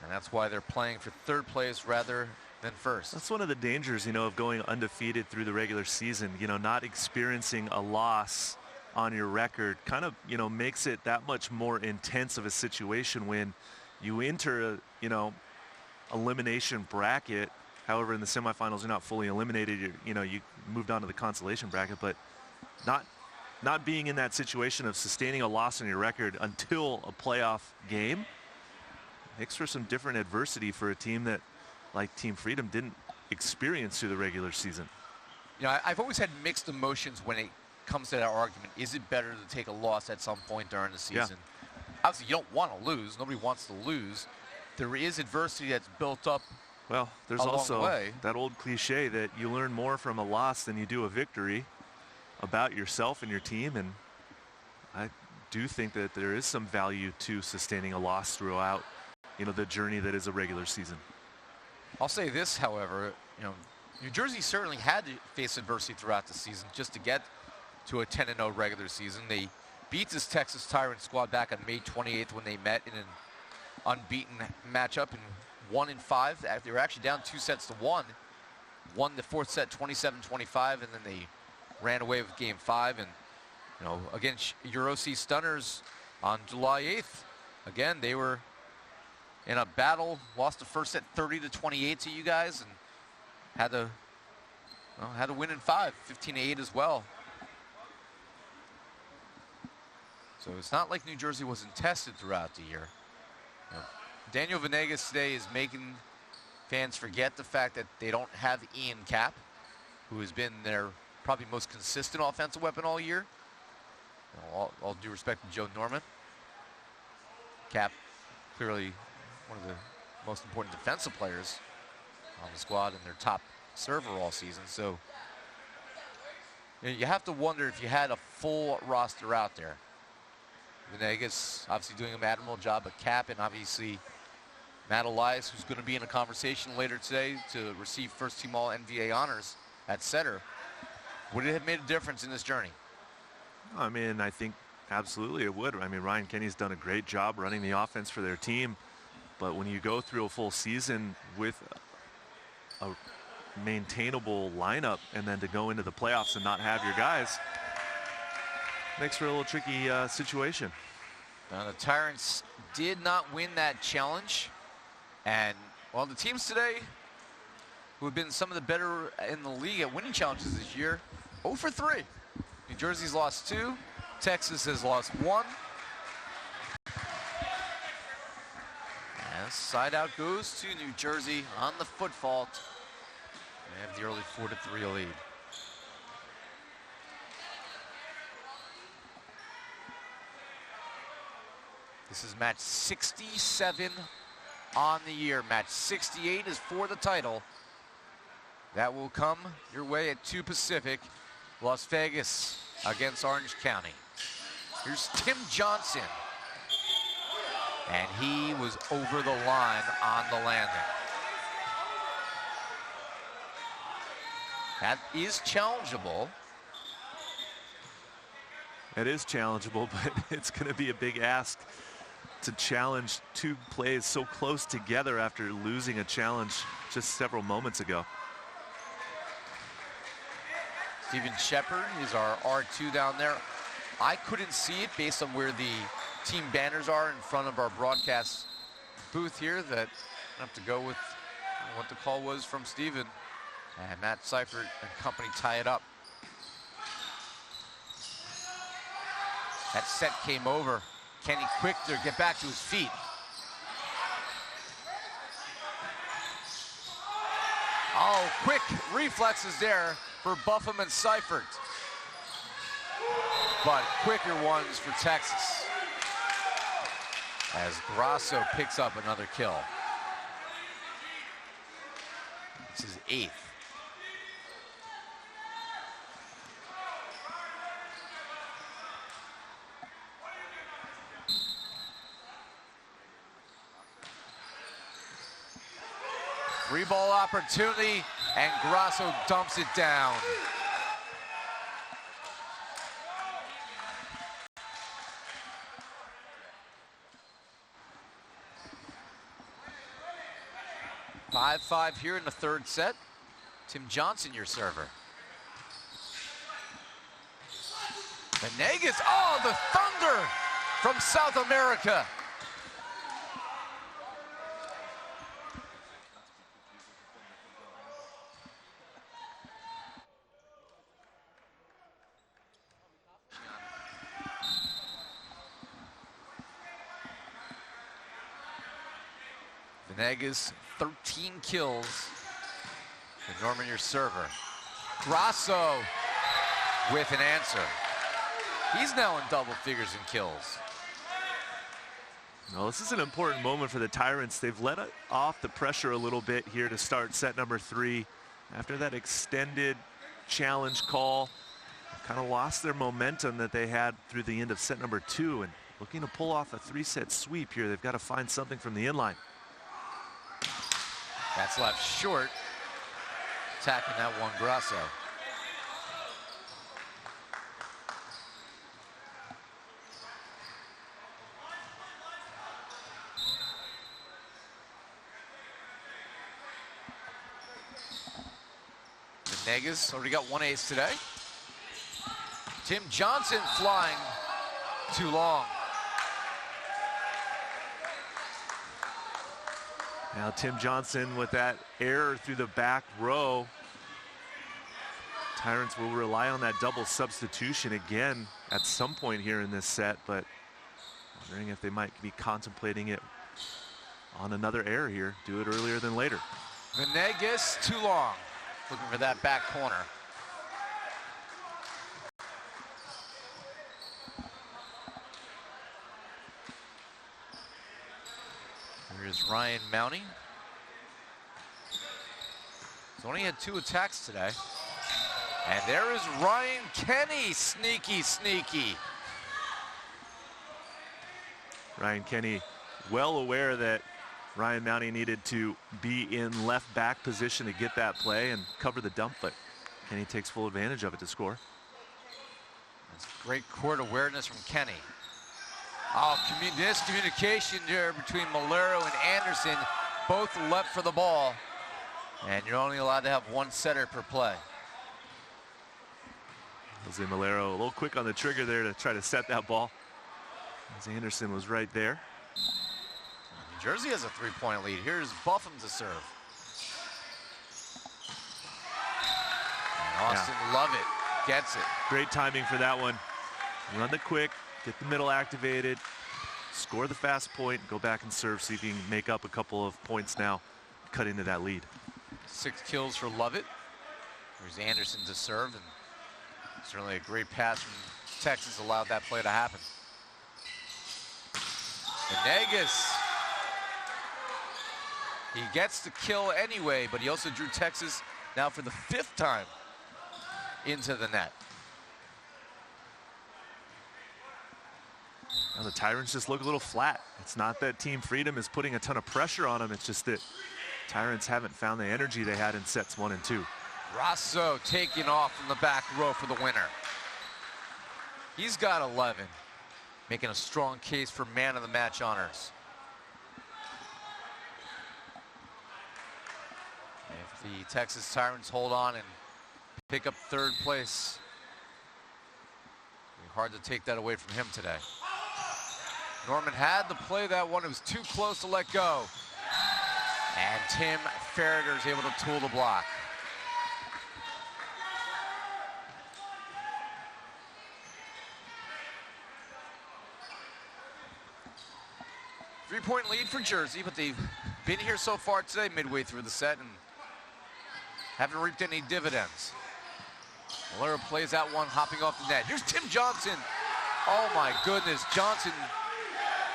And that's why they're playing for 3rd place rather than 1st.
That's one of the dangers, of going undefeated through the regular season. Not experiencing a loss on your record kind of, makes it that much more intense of a situation when you enter, elimination bracket. However, in the semifinals, you're not fully eliminated. You moved on to the consolation bracket, but not being in that situation of sustaining a loss in your record until a playoff game makes for some different adversity for a team that, like Team Freedom, didn't experience through the regular season.
I've always had mixed emotions when it comes to that argument. Is it better to take a loss at some point during the season? Yeah. Obviously, you don't want to lose. Nobody wants to lose. There is adversity that's built up.
Well, there's also that old cliche that you learn more from a loss than you do a victory about yourself and your team, and I do think that there is some value to sustaining a loss throughout, the journey that is a regular season.
I'll say this, however, New Jersey certainly had to face adversity throughout the season just to get to a 10-0 regular season. They beat this Texas Tyrants squad back on May 28th when they met in an unbeaten matchup and 1-5. They were actually down 2-1. Won the fourth set 27-25, and then they ran away with game 5. And against EuroC Stunners on July 8th, again they were in a battle, lost the first set 30-28 to you guys, and had to win in 5, 15-8 as well. So it's not like New Jersey wasn't tested throughout the year. Daniel Venegas today is making fans forget the fact that they don't have Ian Cap, who has been their probably most consistent offensive weapon all year. All due respect to Joe Norman. Cap, clearly one of the most important defensive players on the squad and their top server all season. So you have to wonder if you had a full roster out there. Venegas obviously doing an admirable job at Cap, and obviously Matt Elias, who's going to be in a conversation later today to receive first team all NVA honors at center. Would it have made a difference in this journey?
I mean, I think absolutely it would. I mean, Ryan Kenny's done a great job running the offense for their team, but when you go through a full season with a maintainable lineup and then to go into the playoffs and not have your guys, makes for a little tricky situation.
Now the Tyrants did not win that challenge, and well, the teams today who have been some of the better in the league at winning challenges this year, 0 for 3. New Jersey's lost 2, Texas has lost 1. And side out goes to New Jersey on the foot fault. They have the early 4-3 lead. This is match 67 on the year. Match 68 is for the title. That will come your way at 2 Pacific. Las Vegas against Orange County. Here's Tim Johnson. And he was over the line on the landing. That is challengeable.
It is challengeable, but it's going to be a big ask to challenge 2 plays so close together after losing a challenge just several moments ago.
Steven Shepard is our R2 down there. I couldn't see it based on where the team banners are in front of our broadcast booth here. That I have to go with what the call was from Steven. And Matt Seifert and company tie it up. That set came over. Kenny quick to get back to his feet. Oh, quick reflexes there for Buffum and Seifert. But quicker ones for Texas. As Grasso picks up another kill. This is 8th. Free ball opportunity, and Grasso dumps it down. Five here in the 3rd set. Tim Johnson, your server. Venegas, oh, the thunder from South America. Venegas, 13 kills. And Norman, your server. Grasso with an answer. He's now in double figures in kills.
Well, this is an important moment for the Tyrants. They've let off the pressure a little bit here to start set number 3. After that extended challenge call, kind of lost their momentum that they had through the end of set number 2, and looking to pull off a 3-set sweep here. They've got to find something from the inline.
That's left short. Attacking that one, Grasso. Venegas already got 1 ace today. Tim Johnson flying too long.
Now Tim Johnson with that error through the back row. Tyrants will rely on that double substitution again at some point here in this set, but wondering if they might be contemplating it on another error here. Do it earlier than later.
Venegas too long. Looking for that back corner. Here's Ryan Mounty. He's only had 2 attacks today. And there is Ryan Kenny. Sneaky, sneaky.
Ryan Kenny well aware that Ryan Mounty needed to be in left back position to get that play and cover the dump, but Kenny takes full advantage of it to score.
That's great court awareness from Kenny. Oh, miscommunication there between Malero and Anderson. Both leapt for the ball. And you're only allowed to have 1 setter per play.
Jose Malero a little quick on the trigger there to try to set that ball, as Anderson was right there.
New Jersey has a 3-point lead. Here's Buffum to serve. And Austin Lovett gets it.
Great timing for that one. Run the quick, get the middle activated, score the fast point, go back and serve, see if you can make up a couple of points now, cut into that lead.
6 kills for Lovett. There's Anderson to serve, and certainly a great pass from Texas allowed that play to happen. Venegas. He gets the kill anyway, but he also drew Texas now for the 5th time into the net.
Now the Tyrants just look a little flat. It's not that Team Freedom is putting a ton of pressure on them. It's just that Tyrants haven't found the energy they had in sets 1 and 2.
Rosso taking off from the back row for the winner. He's got 11, making a strong case for man of the match honors. If the Texas Tyrants hold on and pick up 3rd place, it'll be hard to take that away from him today. Norman had to play that one. It was too close to let go. And Tim Farragher is able to tool the block. Three-point lead for Jersey, but they've been here so far today, midway through the set, and haven't reaped any dividends. Malero plays that one, hopping off the net. Here's Tim Johnson. Oh my goodness, Johnson,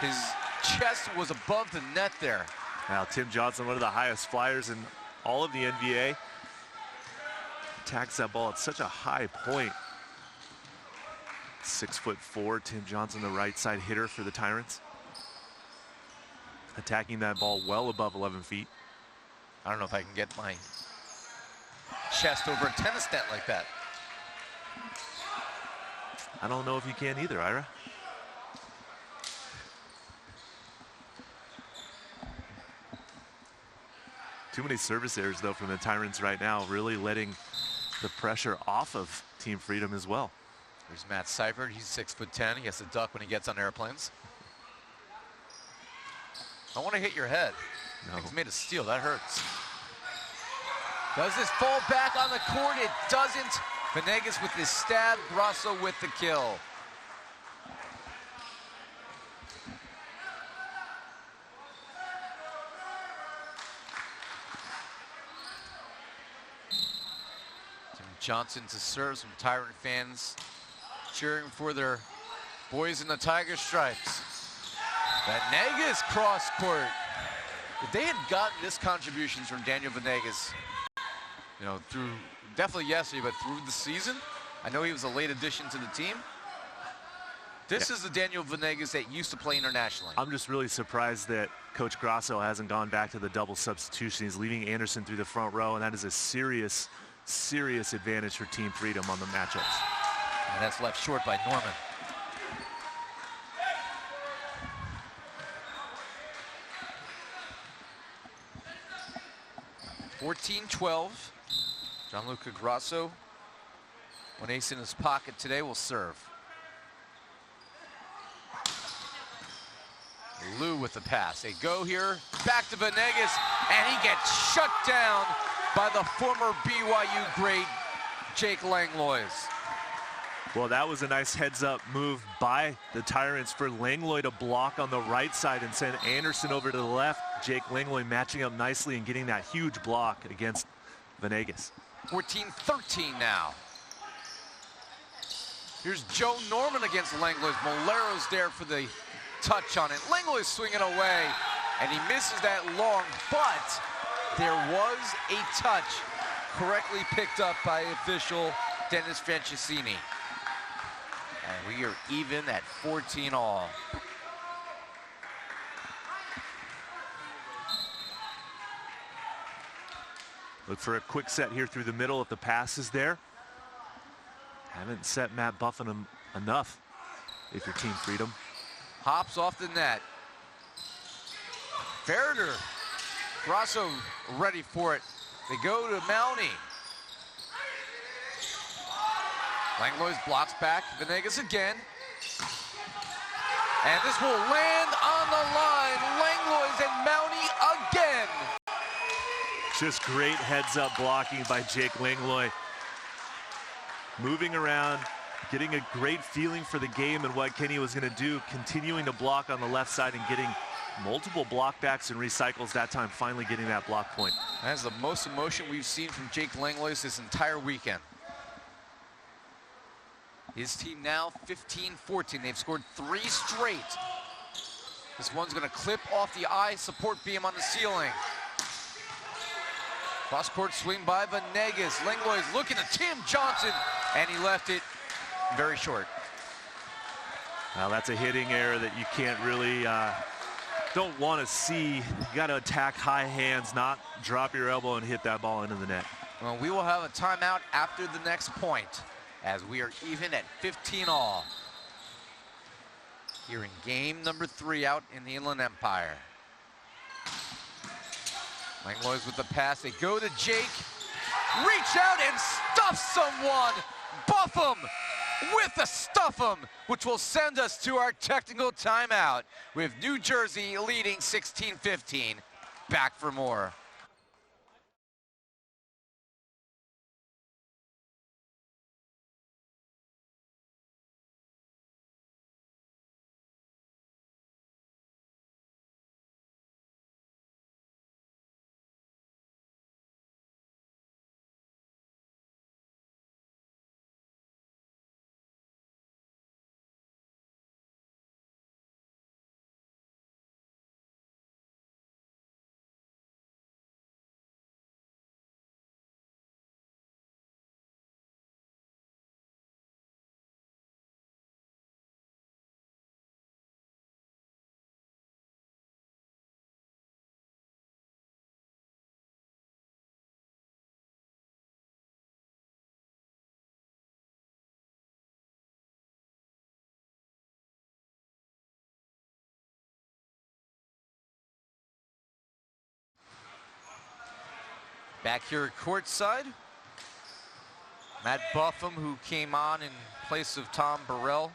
his chest was above the net there.
Now Tim Johnson, one of the highest flyers in all of the NVA. Attacks that ball at such a high point. 6'4", Tim Johnson, the right side hitter for the Tyrants. Attacking that ball well above 11 feet.
I don't know if I can get my chest over a tennis net like that.
I don't know if you can either, Ira. Too many service errors, though, from the Tyrants right now, really letting the pressure off of Team Freedom as well.
There's Matt Seifert. He's 6'10". He has to duck when he gets on airplanes. I want to hit your head.
No.
It's made of steel. That hurts. Does this fall back on the court? It doesn't. Venegas with his stab. Grasso with the kill. Johnson to serve. Some Tyrant fans cheering for their boys in the Tiger stripes. Venegas cross court. If they had gotten this contributions from Daniel Venegas, you know, through definitely yesterday, but through the season, I know he was a late addition to the team. This is the Daniel Venegas that used to play internationally.
I'm just really surprised that Coach Grasso hasn't gone back to the double substitution. He's leaving Anderson through the front row, and that is a serious, serious advantage for Team Freedom on the matchups.
And that's left short by Norman. (14-12). Gianluca Grasso, one ace in his pocket today, will serve. Lou with the pass. They go here, back to Venegas, and he gets shut down by the former BYU great Jake Langlois.
Well, that was a nice heads-up move by the Tyrants for Langlois to block on the right side and send Anderson over to the left. Jake Langlois matching up nicely and getting that huge block against Venegas.
14-13 now. Here's Joe Norman against Langlois. Molero's there for the touch on it. Langlois swinging away, and he misses that long, but there was a touch correctly picked up by official Dennis Franciscini. And we are even at 14 all.
Look for a quick set here through the middle if the pass is there. Haven't set Matt Buffin enough if you're Team Freedom.
Hops off the net. Ferreter. Grasso ready for it. They go to Mounty. Langlois blocks back. Venegas again. And this will land on the line. Langlois and Mounty again.
Just great heads-up blocking by Jake Langlois. Moving around, getting a great feeling for the game and what Kenny was going to do, continuing to block on the left side and getting multiple blockbacks and recycles that time, finally getting that block point.
That's the most emotion we've seen from Jake Langlois this entire weekend. His team now 15-14. They've scored 3 straight. This one's going to clip off the eye support beam on the ceiling. Cross-court swing by Venegas. Langlois looking at Tim Johnson, and he left it very short.
Now that's a hitting error that you can't really, don't want to see. You got to attack high hands, not drop your elbow and hit that ball into the net.
Well, we will have a timeout after the next point, as we are even at 15 all. Here in game number 3 out in the Inland Empire. Langlois with the pass. They go to Jake. Reach out and stuff someone. Buff him with the stuff him, which will send us to our technical timeout with New Jersey leading 16-15. Back for more. Back here courtside, Matt Buffum, who came on in place of Tom Burrell.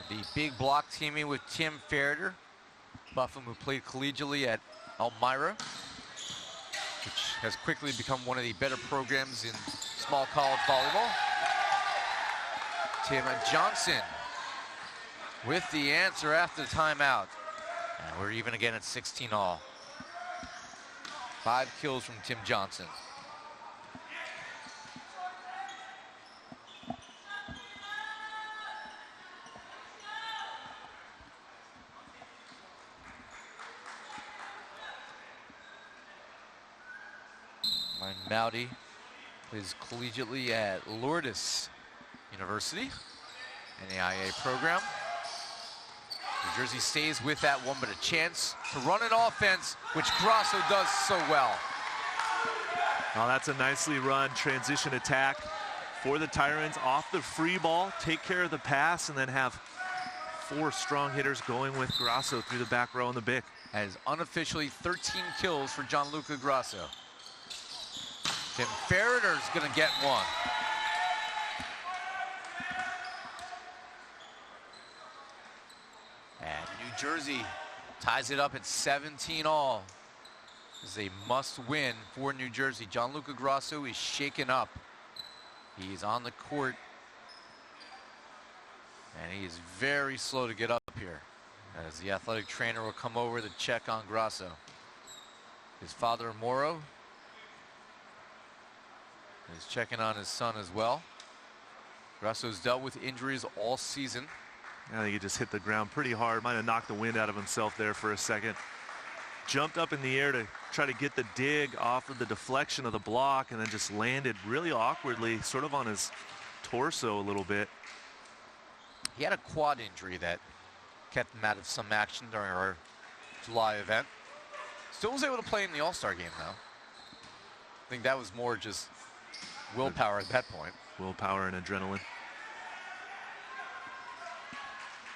The big block teaming with Tim Ferreter. Buffum, who played collegiately at Elmira, which has quickly become one of the better programs in small college volleyball. Tim Johnson with the answer after the timeout. And we're even again at 16 all. 5 kills from Tim Johnson. Ryan Mowdy plays collegiately at Lourdes University, NAIA program. New Jersey stays with that one, but a chance to run an offense, which Grasso does so well.
Well, that's a nicely run transition attack for the Tyrants off the free ball, take care of the pass, and then have 4 strong hitters going with Grasso through the back row in the Bic.
That is unofficially 13 kills for Gianluca Grasso. Tim Ferreter's going to get one. And New Jersey ties it up at 17 all. This is a must-win for New Jersey. Gianluca Grasso is shaken up. He's on the court, and he is very slow to get up here, as the athletic trainer will come over to check on Grasso. His father, Moro, is checking on his son as well. Grasso's dealt with injuries all season.
I think he just hit the ground pretty hard. Might have knocked the wind out of himself there for a second. Jumped up in the air to try to get the dig off of the deflection of the block, and then just landed really awkwardly, sort of on his torso a little bit.
He had a quad injury that kept him out of some action during our July event. Still was able to play in the All-Star game, though. I think that was more just willpower at that point.
Willpower and adrenaline.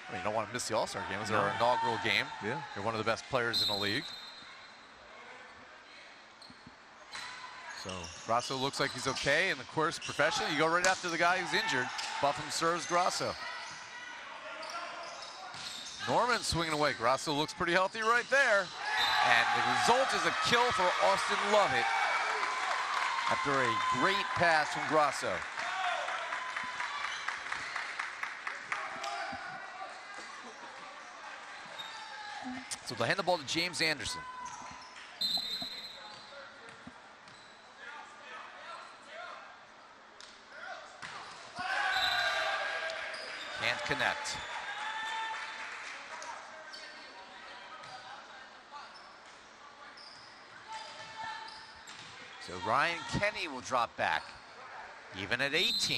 I mean, you don't want to miss the All-Star game. It was our inaugural game.
Yeah.
You're one of the best players in the league. So Grasso looks like he's okay. And of course, professionally, you go right after the guy who's injured. Buffum serves Grasso. Norman swinging away. Grasso looks pretty healthy right there. And the result is a kill for Austin Lovett after a great pass from Grasso. So they'll hand the ball to James Anderson. Can't connect. So Ryan Kenny will drop back, even at 18.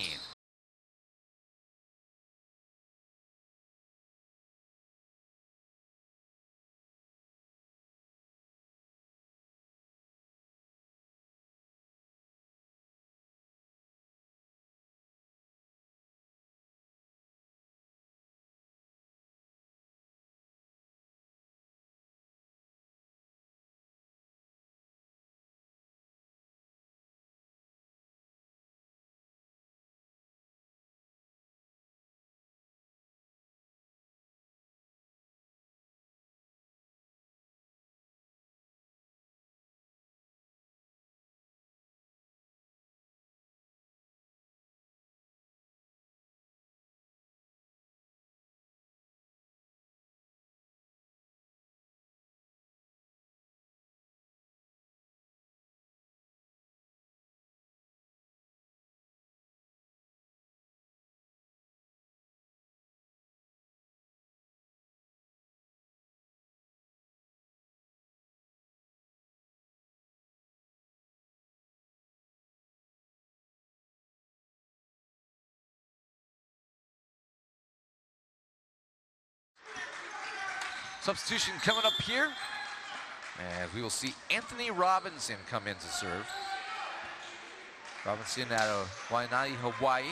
Substitution coming up here, and we will see Anthony Robinson come in to serve. Robinson out of Waianae, Hawaii.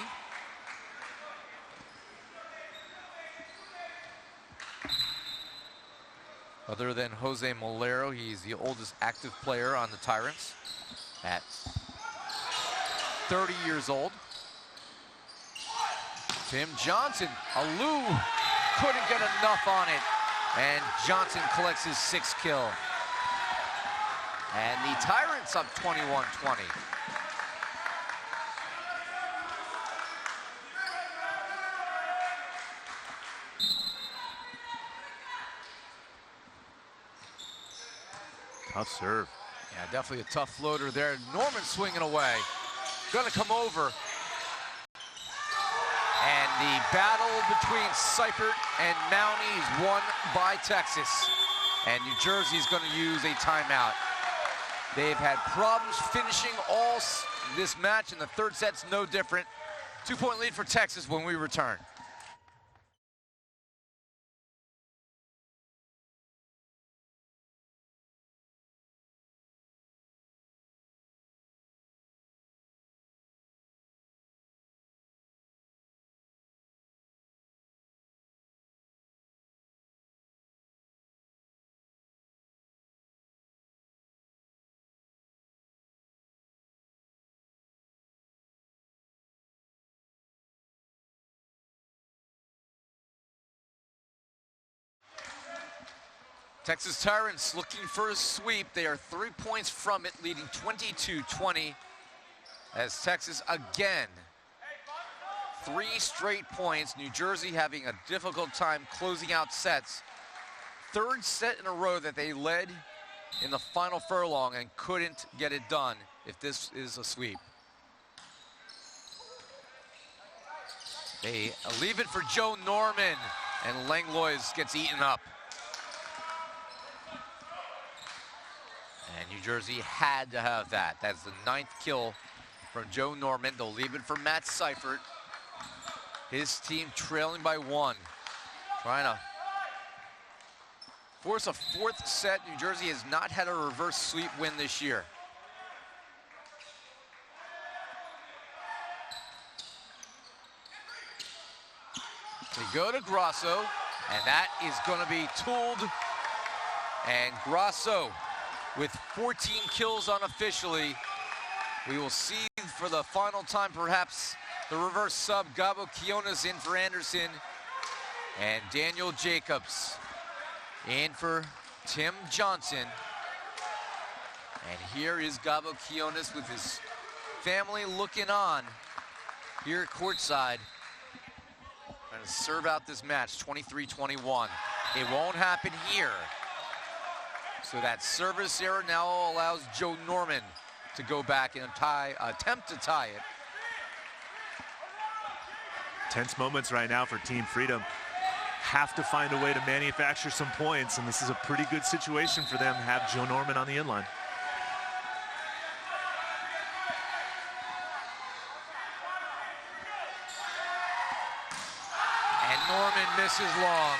Other than Jose Molero, he's the oldest active player on the Tyrants at 30 years old. Tim Johnson, Alou couldn't get enough on it. And Johnson collects his 6th kill. And the Tyrants up 21-20.
Tough serve.
Yeah, definitely a tough floater there. Norman swinging away. Gonna come over. And the battle between Seipert and Mowney is won by Texas. And New Jersey is going to use a timeout. They've had problems finishing all this match, and the third set's no different. 2-point lead for Texas when we return. Texas Tyrants looking for a sweep. They are 3 points from it, leading 22-20. As Texas again, 3 straight points. New Jersey having a difficult time closing out sets. Third set in a row that they led in the final furlong and couldn't get it done if this is a sweep. They leave it for Joe Norman, and Langlois gets eaten up. And New Jersey had to have that. That's the 9th kill from Joe Norman. They'll leave it for Matt Seifert. His team trailing by 1. Trying to force a 4th set. New Jersey has not had a reverse sweep win this year. They go to Grasso, and that is going to be tooled. And Grasso with 14 kills unofficially. We will see for the final time perhaps the reverse sub. Gabo Quiones in for Anderson, and Daniel Jacobs in for Tim Johnson. And here is Gabo Quiones with his family looking on here courtside, trying to serve out this match. 23-21. It won't happen here. So that service error now allows Joe Norman to go back and attempt to tie it.
Tense moments right now for Team Freedom. Have to find a way to manufacture some points, and this is a pretty good situation for them to have Joe Norman on the inline.
And Norman misses long.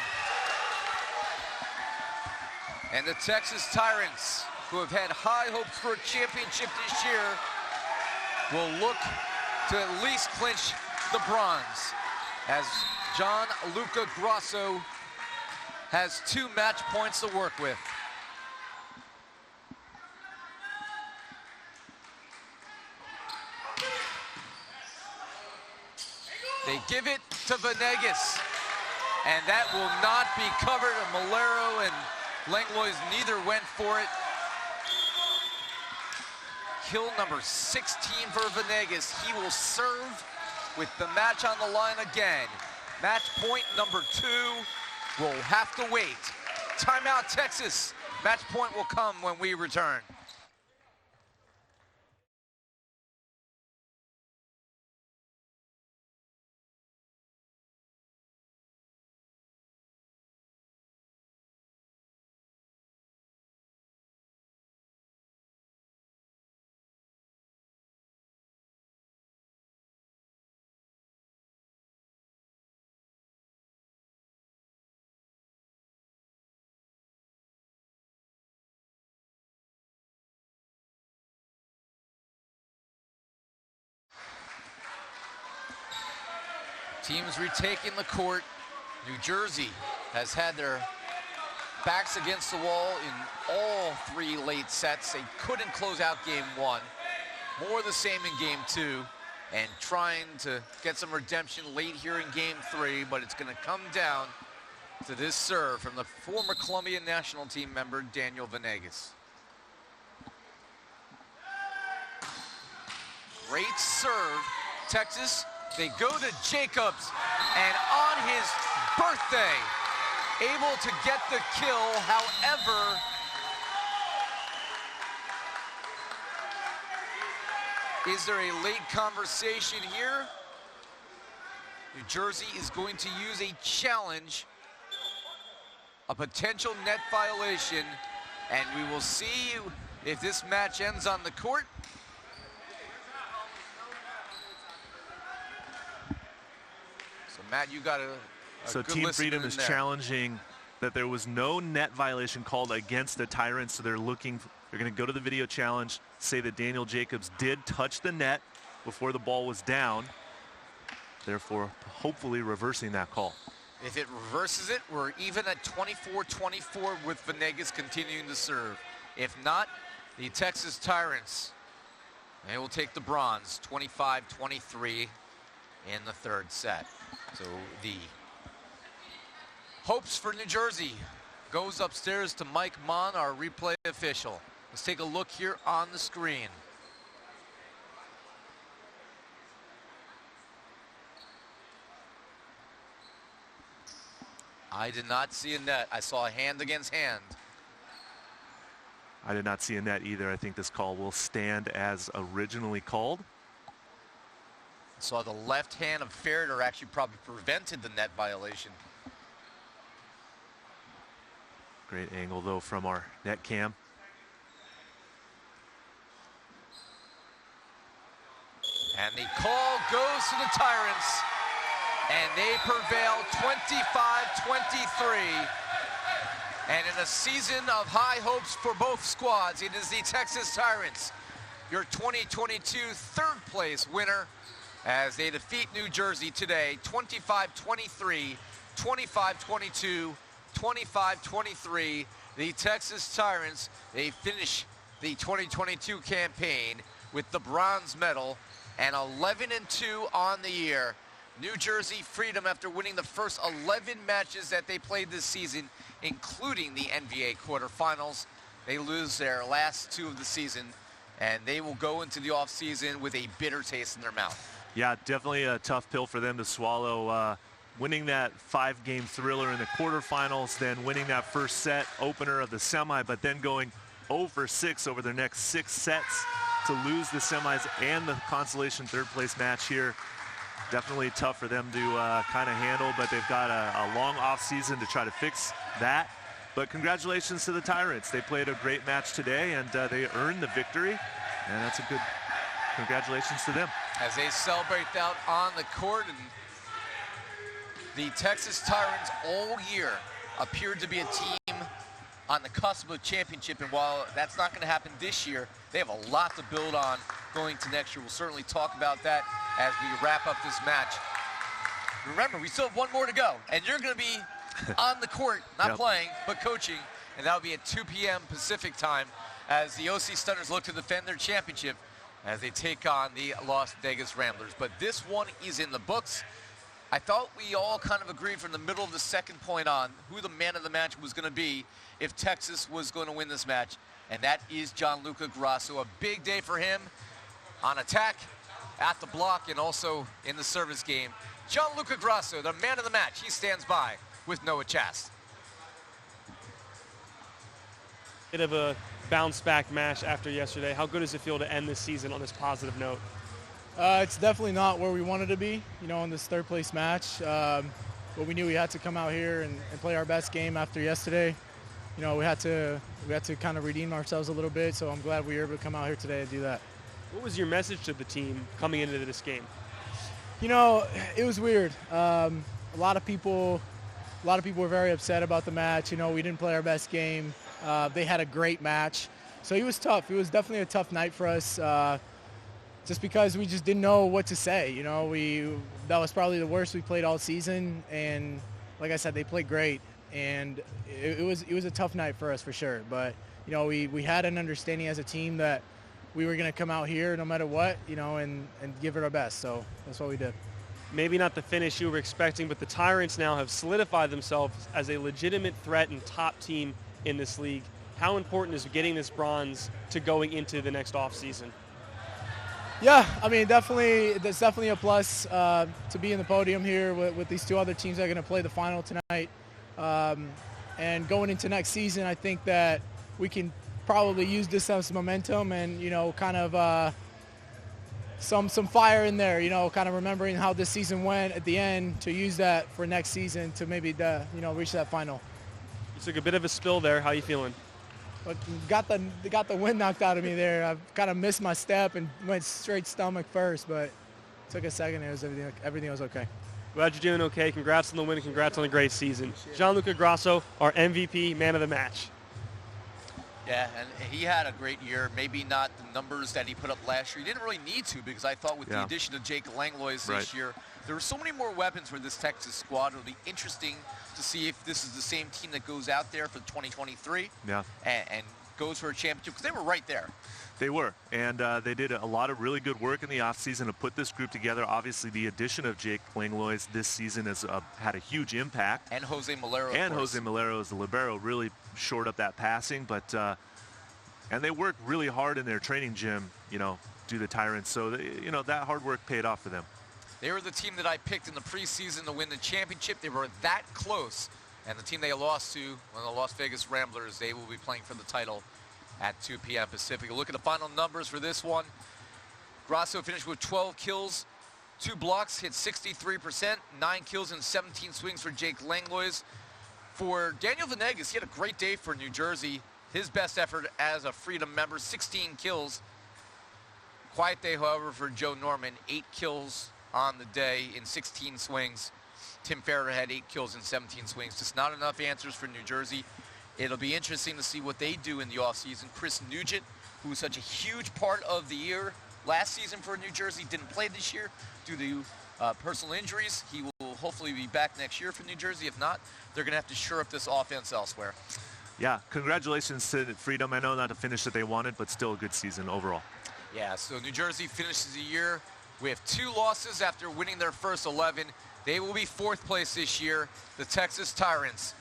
And the Texas Tyrants, who have had high hopes for a championship this year, will look to at least clinch the bronze, as Gianluca Grasso has 2 match points to work with. They give it to Venegas, and that will not be covered. Malero and Langlois neither went for it. Kill number 16 for Venegas. He will serve with the match on the line again. Match point number 2 will have to wait. Timeout, Texas. Match point will come when we return. Teams retaking the court. New Jersey has had their backs against the wall in all 3 late sets. They couldn't close out game 1. More the same in game 2, and trying to get some redemption late here in game 3, but it's going to come down to this serve from the former Colombian national team member, Daniel Venegas. Great serve. Texas, they go to Jacobs, and on his birthday, able to get the kill. However, is there a late conversation here? New Jersey is going to use a challenge, a potential net violation, and we will see if this match ends on the court. So Matt, you got a
So
good
Team
listen
Freedom
in
is
there.
challenging that there was no net violation called against the Tyrants, so they're going to go to the video challenge, say that Daniel Jacobs did touch the net before the ball was down, therefore hopefully reversing that call.
If it reverses it, we're even at 24-24 with Venegas continuing to serve. If not, the Texas Tyrants, they will take the bronze, 25-23 in the third set. So the hopes for New Jersey goes upstairs to Mike Mon, our replay official. Let's take a look here on the screen. I did not see a net. I saw a hand against hand.
I did not see a net either. I think this call will stand as originally called.
Saw the left hand of Ferreter actually probably prevented the net violation.
Great angle though from our net cam.
And the call goes to the Tyrants, and they prevail 25-23. And in a season of high hopes for both squads, it is the Texas Tyrants, your 2022 third place winner, as they defeat New Jersey today, 25-23, 25-22, 25-23. The Texas Tyrants, they finish the 2022 campaign with the bronze medal and 11-2 on the year. New Jersey Freedom, after winning the first 11 matches that they played this season, including the NVA quarterfinals, they lose their last 2 of the season, and they will go into the offseason with a bitter taste in their mouth.
Yeah, definitely a tough pill for them to swallow. Winning that 5-game thriller in the quarterfinals, then winning that first set opener of the semi, but then going 0-for-6 over their next 6 sets to lose the semis and the consolation third place match here. Definitely tough for them to kind of handle, but they've got a long off season to try to fix that. But congratulations to the Tyrants. They played a great match today, and they earned the victory, and that's a good congratulations to them.
As they celebrate out on the court, and the Texas Tyrants all year appeared to be a team on the cusp of a championship, and while that's not going to happen this year, they have a lot to build on going to next year. We'll certainly talk about that as we wrap up this match. Remember, we still have one more to go, and you're going to be on the court, not playing, but coaching, and that'll be at 2 p.m. Pacific time as the OC Stunners look to defend their championship as they take on the Las Vegas Ramblers. But this one is in the books. I thought we all kind of agreed from the middle of the second point on who the man of the match was going to be if Texas was going to win this match, and that is Gianluca Grasso. A big day for him on attack, at the block, and also in the service game. Gianluca Grasso, the man of the match, he stands by with Noah Chast.
Bit of a bounce back match after yesterday. How good does it feel to end this season on this positive note?
It's definitely not where we wanted to be, in this third place match. But we knew we had to come out here and play our best game after yesterday. We had to kind of redeem ourselves a little bit, so I'm glad we were able to come out here today and do that.
What was your message to the team coming into this game?
It was weird. A lot of people were very upset about the match. We didn't play our best game. They had a great match. So it was tough. It was definitely a tough night for us, just because we just didn't know what to say. That was probably the worst we played all season. And like I said, they played great. And it was a tough night for us for sure. But, we had an understanding as a team that we were going to come out here no matter what, and give it our best. So that's what we did.
Maybe not the finish you were expecting, but the Tyrants now have solidified themselves as a legitimate threat and top team in this league. How important is getting this bronze to going into the next offseason?
Yeah, that's definitely a plus to be in the podium here with these 2 other teams that are going to play the final tonight. And going into next season, I think that we can probably use this as momentum and, kind of some fire in there, kind of remembering how this season went at the end to use that for next season to maybe, reach that final.
You took a bit of a spill there. How are you feeling?
but got the wind knocked out of me there. I kind of missed my step and went straight stomach first, but took a second. Everything was okay.
Glad you're doing okay. Congrats on the win and congrats on the great season. Gianluca Grasso, our MVP, man of the match.
Yeah, and he had a great year. Maybe not the numbers that he put up last year. He didn't really need to, because I thought with the addition of Jake Langlois this year, there were so many more weapons for this Texas squad. It'll be interesting to see if this is the same team that goes out there for 2023 and goes for a championship, because they were right there.
They were, and they did a lot of really good work in the offseason to put this group together. Obviously, the addition of Jake Langlois this season has had a huge impact.
And Jose Malero,
and Jose Malero as the libero really shored up that passing, but and they worked really hard in their training gym, do the Tyrants. So, that hard work paid off for them.
They were the team that I picked in the preseason to win the championship. They were that close. And the team they lost to, the Las Vegas Ramblers, they will be playing for the title at 2 p.m. Pacific. Look at the final numbers for this one. Grasso finished with 12 kills, 2 blocks, hit 63%, 9 kills and 17 swings for Jake Langlois. For Daniel Venegas, he had a great day for New Jersey. His best effort as a Freedom member, 16 kills. Quiet day, however, for Joe Norman, 8 kills on the day in 16 swings. Tim Ferrer had 8 kills and 17 swings. Just not enough answers for New Jersey. It'll be interesting to see what they do in the offseason. Chris Nugent, who was such a huge part of the year last season for New Jersey, didn't play this year due to personal injuries. He will hopefully be back next year for New Jersey. If not, they're going to have to shore up this offense elsewhere.
Yeah, congratulations to Freedom. I know not the finish that they wanted, but still a good season overall.
Yeah, so New Jersey finishes the year with 2 losses after winning their first 11. They will be 4th place this year. The Texas Tyrants,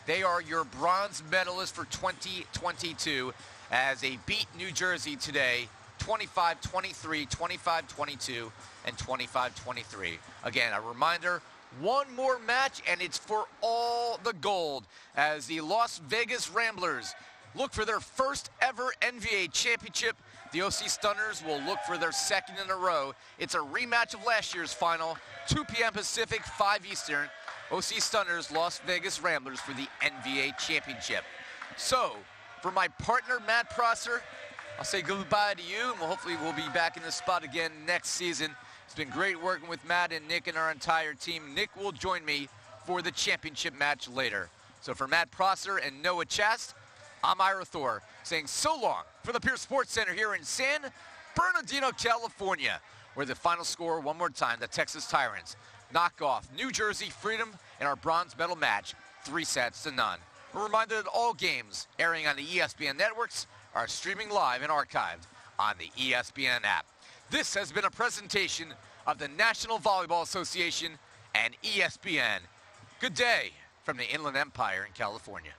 they are your bronze medalists for 2022 as they beat New Jersey today, 25-23, 25-22, and 25-23. Again, a reminder, one more match and it's for all the gold as the Las Vegas Ramblers look for their first ever NVA championship. The OC Stunners will look for their 2nd in a row. It's a rematch of last year's final, 2 p.m. Pacific, 5 Eastern. OC Stunners, Las Vegas Ramblers for the NVA championship. So, for my partner, Matt Prosser, I'll say goodbye to you, and hopefully we'll be back in this spot again next season. It's been great working with Matt and Nick and our entire team. Nick will join me for the championship match later. So for Matt Prosser and Noah Chast, I'm Ira Thor, saying so long for the Pierce Sports Center here in San Bernardino, California, where the final score, one more time, the Texas Tyrants knock off New Jersey Freedom in our bronze medal match, 3-0. A reminder that all games airing on the ESPN networks are streaming live and archived on the ESPN app. This has been a presentation of the National Volleyball Association and ESPN. Good day from the Inland Empire in California.